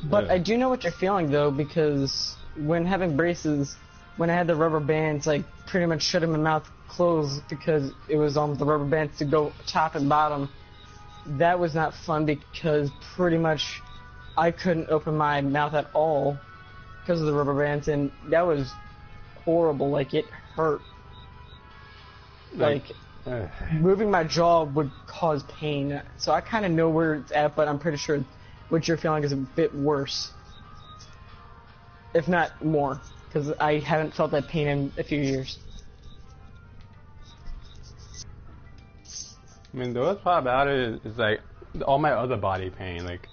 But I do know what you're feeling though, because when having braces, when I had the rubber bands, like pretty much shutting my mouth closed because it was on the rubber bands to go top and bottom. That was not fun because pretty much I couldn't open my mouth at all because of the rubber bands, and that was horrible. Like, it hurt. Like moving my jaw would cause pain. So I kind of know where it's at, but I'm pretty sure what you're feeling is a bit worse, if not more, because I haven't felt that pain in a few years. I mean, the worst part about it is like all my other body pain. Like,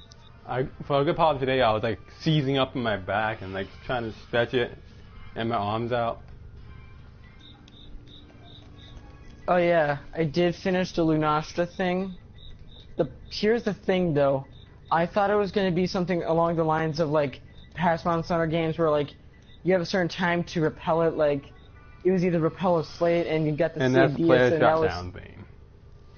for a good part of today, I was like seizing up in my back and like trying to stretch it, and my arms out. Oh yeah, I did finish the Lunastra thing. Here's the thing though, I thought it was going to be something along the lines of like past Monster Hunter games where like you have a certain time to repel it. Like it was either repel or slay it, and you got the CDS, and that was.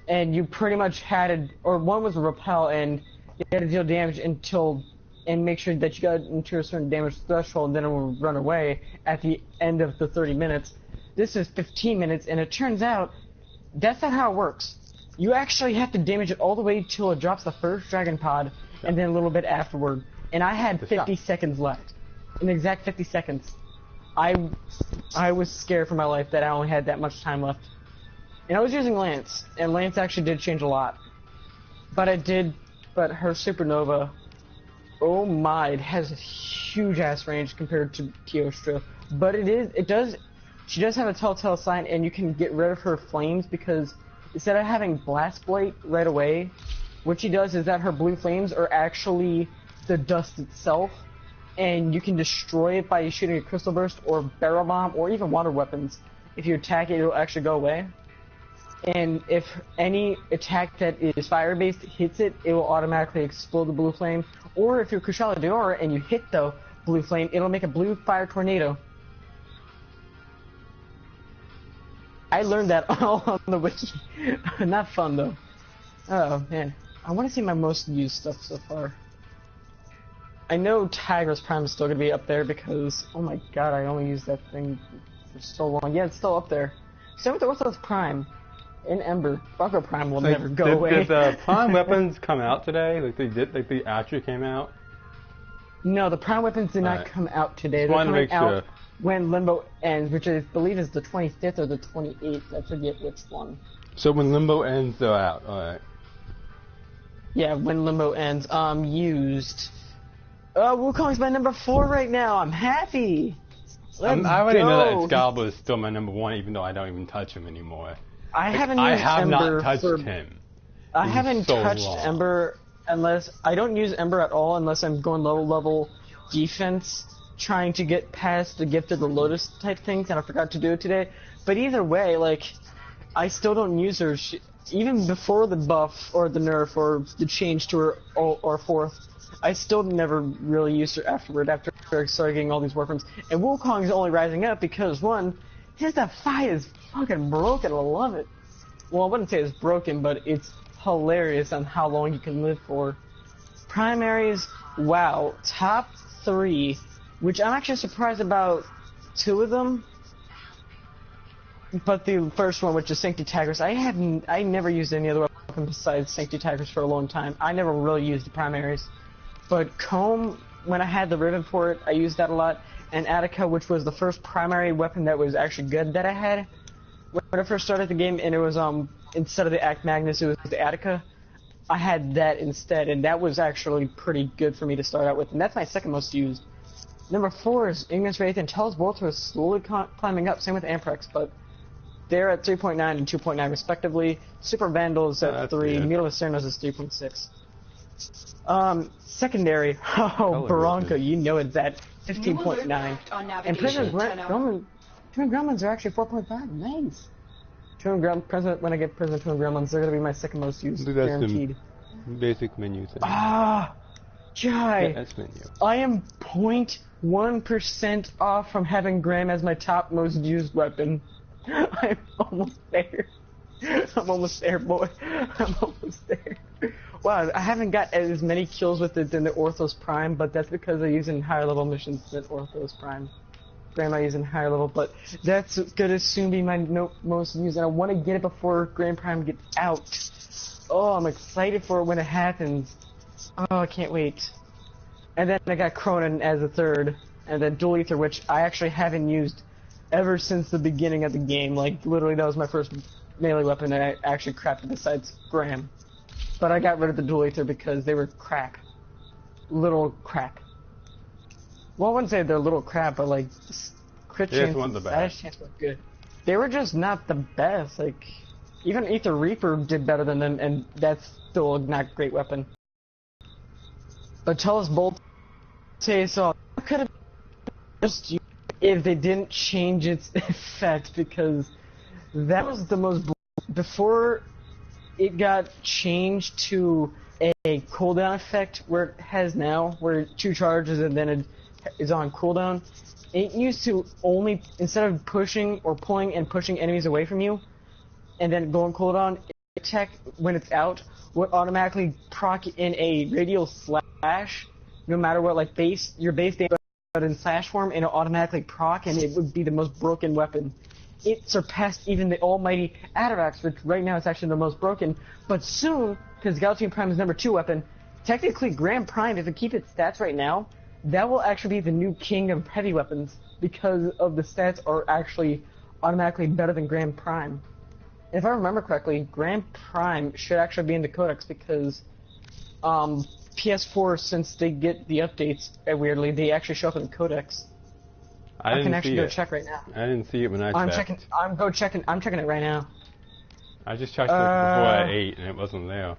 And you pretty much had or one was a repel, and you had to deal damage and make sure that you got into a certain damage threshold, and then it would run away at the end of the 30 minutes. This is 15 minutes, and it turns out that's not how it works. You actually have to damage it all the way till it drops the first Dragon Pod, and then a little bit afterward. And I had 50 seconds left. An exact 50 seconds. I was scared for my life that I only had that much time left. And I was using Lance, and Lance actually did change a lot. But her Supernova, oh my, it has a huge ass range compared to Teostra. But she does have a telltale sign, and you can get rid of her flames because instead of having Blast Blight right away, what she does is that her blue flames are actually the dust itself, and you can destroy it by shooting a Crystal Burst or Barrel Bomb or even water weapons. If you attack it, it'll actually go away. And if any attack that is fire-based hits it, it will automatically explode the blue flame. Or if you're Kushala Daora and you hit the blue flame, it'll make a blue fire tornado. I learned that all on the wiki. Not fun though. Oh man, I want to see my most used stuff so far. I know Tigress Prime is still gonna be up there because, oh my god, I only used that thing for so long. Yeah, it's still up there. Same with the Orthos Prime. In Ember, Bunker Prime will never go away. Did the Prime weapons come out today? Like they did? Like the actually came out? No, the Prime weapons did not come out today. They're coming out when Limbo ends, which I believe is the 25th or the 28th. I forget which one. So when Limbo ends, they're out. Alright. Yeah, when Limbo ends. Used. Wukong's my number 4 right now. I'm happy. I already know that Excalibur is still my number 1, even though I don't even touch him anymore. I have not touched him. I haven't touched Ember unless I don't use Ember at all unless I'm going low level defense, trying to get past the Gift of the Lotus type things, and I forgot to do it today. But either way, like I still don't use her. Even before the buff or the nerf or the change to her or 4th, I still never really used her afterward, after I started getting all these Warframes. And Wukong's only rising up because, one, his Defy is fucking broken, I love it. Well, I wouldn't say it's broken, but it's hilarious on how long you can live for. Primaries, wow, top 3, which I'm actually surprised about 2 of them. But the first one, which is Sanctity Tigris, I never used any other weapon besides Sanctity Tigris for a long time. I never really used the primaries. But Comb, when I had the Riven for it, I used that a lot. And Attica, which was the first primary weapon that was actually good that I had when I first started the game, and it was instead of the Act Magnus, it was the Attica. I had that instead, and that was actually pretty good for me to start out with, and that's my second most used. Number 4 is Ignis Wraith, and Tel's Bolter is slowly climbing up, same with Amprex, but they're at 3.9 and 2.9 respectively. Super Vandals at 3, Mutalis's Cernunnos is 3.6. Secondary, Barranca, you know it's at 15.9. And Prisoner Gremlins are actually 4.5, nice. When I get Prisoner Twin Gremlins, they're going to be my second most used, guaranteed. Basic menu thing. Jai, yeah, that's menu. I am 0.1% off from having Graham as my top most used weapon. I'm almost there. I'm almost there, boy. I'm almost there. Wow, I haven't got as many kills with it than the Orthos Prime, but that's because I'm using higher level missions than Orthos Prime. Graham I use in higher level, but that's gonna soon be my most used, and I want to get it before Grand Prime gets out. Oh, I'm excited for it when it happens. Oh, I can't wait. And then I got Cronin as a third, and then Dual Ether, which I actually haven't used ever since the beginning of the game. Like, literally, that was my first melee weapon that I actually crafted besides Graham. But I got rid of the Dual Ether because they were crap. Little crap. Well, I wouldn't say they're little crap, but like, crit chance and status chance were good. They were just not the best. Like, even Aether Reaper did better than them, and that's still a not great weapon. But Telus Bolt, so I could have just used if they didn't change its effect, because that was the most before it got changed to a cooldown effect where it has now, where 2 charges and then it is on cooldown. It used to only, instead of pushing or pulling and pushing enemies away from you and then go on cooldown, attack when it's out would automatically proc in a radial slash, no matter what, like your base damage, but in slash form, and it automatically proc, and it would be the most broken weapon. It surpassed even the almighty Atarax, which right now is actually the most broken, but soon, because Galatian Prime is number 2 weapon, technically Grand Prime, if it keeps its stats right now, that will actually be the new king of heavy weapons, because of the stats are actually automatically better than Grand Prime. If I remember correctly, Grand Prime should actually be in the Codex, because PS4, since they get the updates, weirdly, they actually show up in the Codex. I can actually go check right now. I didn't see it when I checked. I'm checking it right now. I just checked it before I ate, and it wasn't there.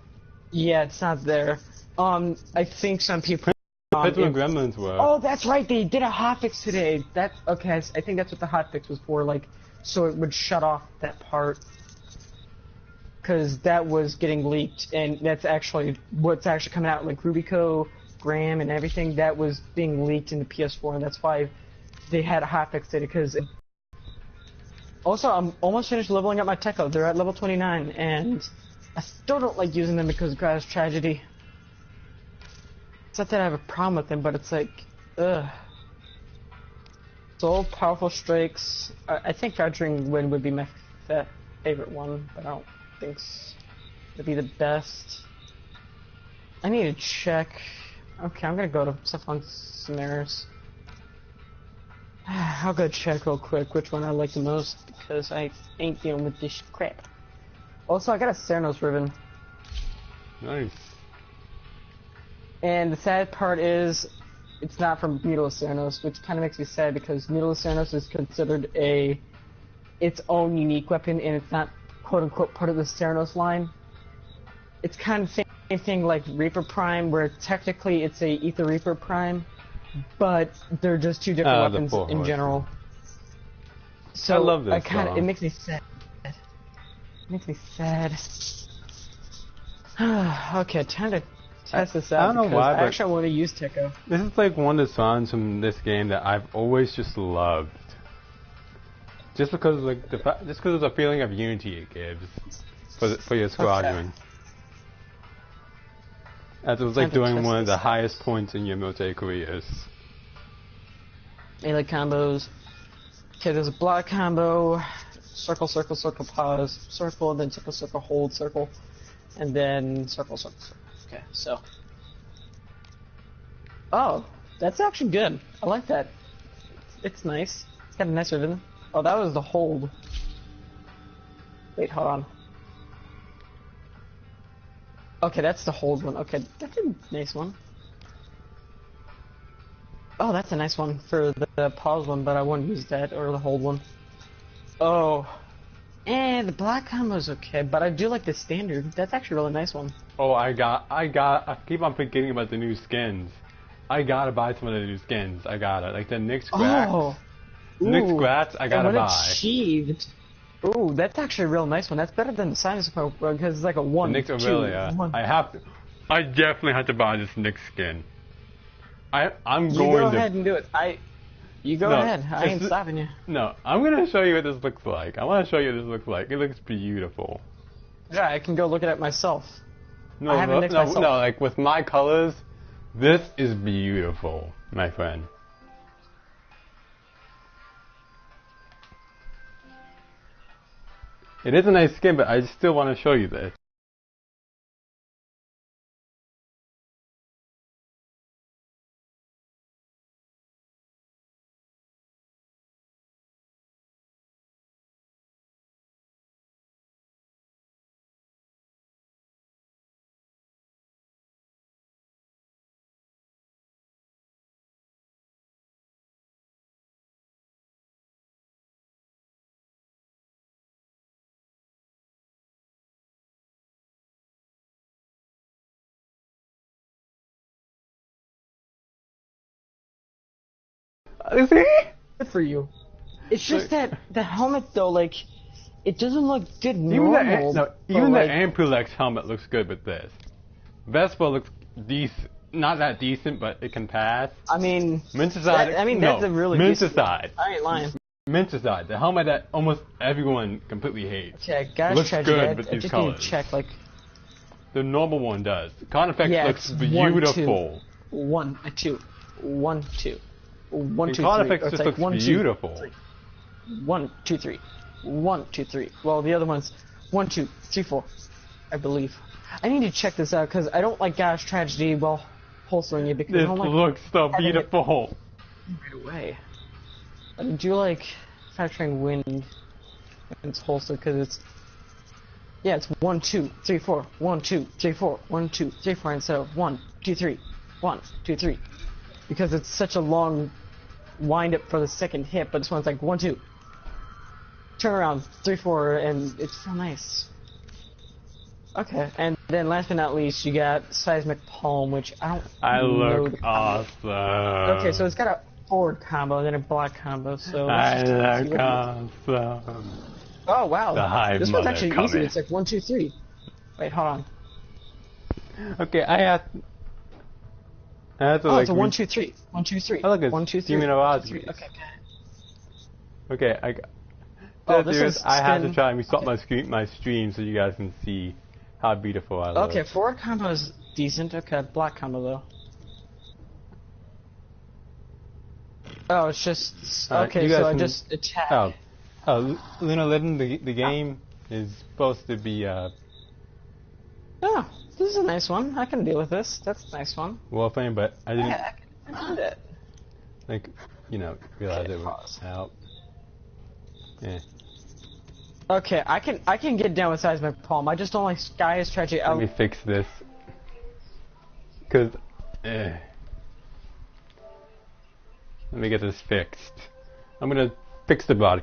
Yeah, it's not there. I think some people... Pittsburgh Gremlins were. Oh, that's right, they did a hotfix today. That's okay, I think that's what the hotfix was for, like, so it would shut off that part. Because that was getting leaked, and that's actually what's actually coming out, like Rubico, Graham, and everything, that was being leaked in the PS4, and that's why they had a hotfix today, because... Also, I'm almost finished leveling up my Tekko. They're at level 29, and I still don't like using them because of Grass Tragedy. It's not that I have a problem with them, but it's like, ugh. Soul, Powerful Strikes. I think Fracturing Wind would be my favorite one, but I don't think it'd be the best. I need to check. Okay, I'm gonna go to stuff on Samaris. I'll go check real quick which one I like the most, because I ain't dealing with this crap. Also, I got a Cernunnos Ribbon. Nice. And the sad part is, it's not from Mutalis's Cernunnos, which kind of makes me sad, because Mutalis's Cernunnos is considered its own unique weapon, and it's not quote-unquote part of the Cernunnos line. It's kind of the same thing like Reaper Prime, where technically it's a Aether Reaper Prime, but they're just 2 different weapons in general. So I love this it makes me sad. It makes me sad. Okay, time to test this out. I don't know why, but actually I want to use Tekka. This is like one of the songs from this game that I've always just loved. Just because of like just because of the feeling of unity it gives for your squadron. As it was like doing one of the highest points in your military careers. Melee combos. Okay, there's a block combo. Circle, circle, circle, pause. Circle, then circle, circle, hold, circle. And then circle, circle, circle. Okay, so. Oh, that's actually good. I like that. It's nice. It's got a nice rhythm. Oh, that was the hold. Wait, hold on. Okay, that's the hold one. Okay, that's a nice one. Oh, that's a nice one for the pause one, but I wouldn't use that, or the hold one. Oh. The black combo's okay, but I do like the standard. That's actually a really nice one. Oh, I keep on forgetting about the new skins. I gotta buy some of the new skins. I gotta. Like the Nyx Grats. Oh. Nyx Grats, I gotta buy. Achieved. Ooh, that's actually a real nice one. That's better than the Sinus one, because it's like a 1, the Nyx Aurelia. 1. I definitely have to buy this Nyx skin. I'm going to... You go ahead and do it. You go ahead. I ain't stopping you. No, I'm going to show you what this looks like. I want to show you what this looks like. It looks beautiful. Yeah, I can go look at it myself. No, like with my colors, this is beautiful, my friend. It is a nice skin, but I still want to show you this. See? Good for you. It's just that the helmet though, like, it doesn't look good normal. Even the Ampulex helmet looks good with this. Vespa looks decent. Not that decent, but it can pass. I mean, Minticide. That's a really Minticide. I ain't lying. Minticide, the helmet that almost everyone completely hates. Okay, guys, looks good with these colors. Need to check, like, the normal one does. Carnifex looks beautiful. 1, 2, 1, 2. 1, 2, 3. Just looks beautiful. 1, 2, 3. 1, 2, 3. Well, the other one's 1, 2, 3, 4. I believe. I need to check this out because I don't like Gash Tragedy while holstering it because this looks so beautiful. Right away. I do like Fracturing Wind when it's holstered because it's. Yeah, it's 1, 2, 3, 4. 1, 2, 3, 4. 1, 2, 3, 4. Instead of 1, 2, 3. 1, 2, 3. Because it's such a long wind up for the second hit, but this one's like 1, 2. Turn around, 3, 4, and it's so nice. Okay, and then last but not least, you got Seismic Palm, which I look awesome. Okay, so it's got a forward combo and then a block combo, so... I look awesome. Oh, wow. The Hive this one's actually easy. It's like 1, 2, 3. Wait, hold on. Okay, I have to, it's a 1, 2, 3. 1, 2, 3. Oh, look, it's 1, 2, 3. Okay, okay, I have to try and stop my stream so you guys can see how beautiful I look. Okay, forward combo is decent. Okay, block combo though. Oh, it's just okay. So I just attack. Oh, Luna Lidden, the game is supposed to be. Oh, this is a nice one. I can deal with this. That's a nice one. Warframe, but I didn't. Yeah, I did it. Like, realize it would help. Yeah. Okay, I can get down with Seismic Palm. I just don't like Gaea's Tragedy. Let me fix this. Cause, let me get this fixed. I'm gonna fix the body.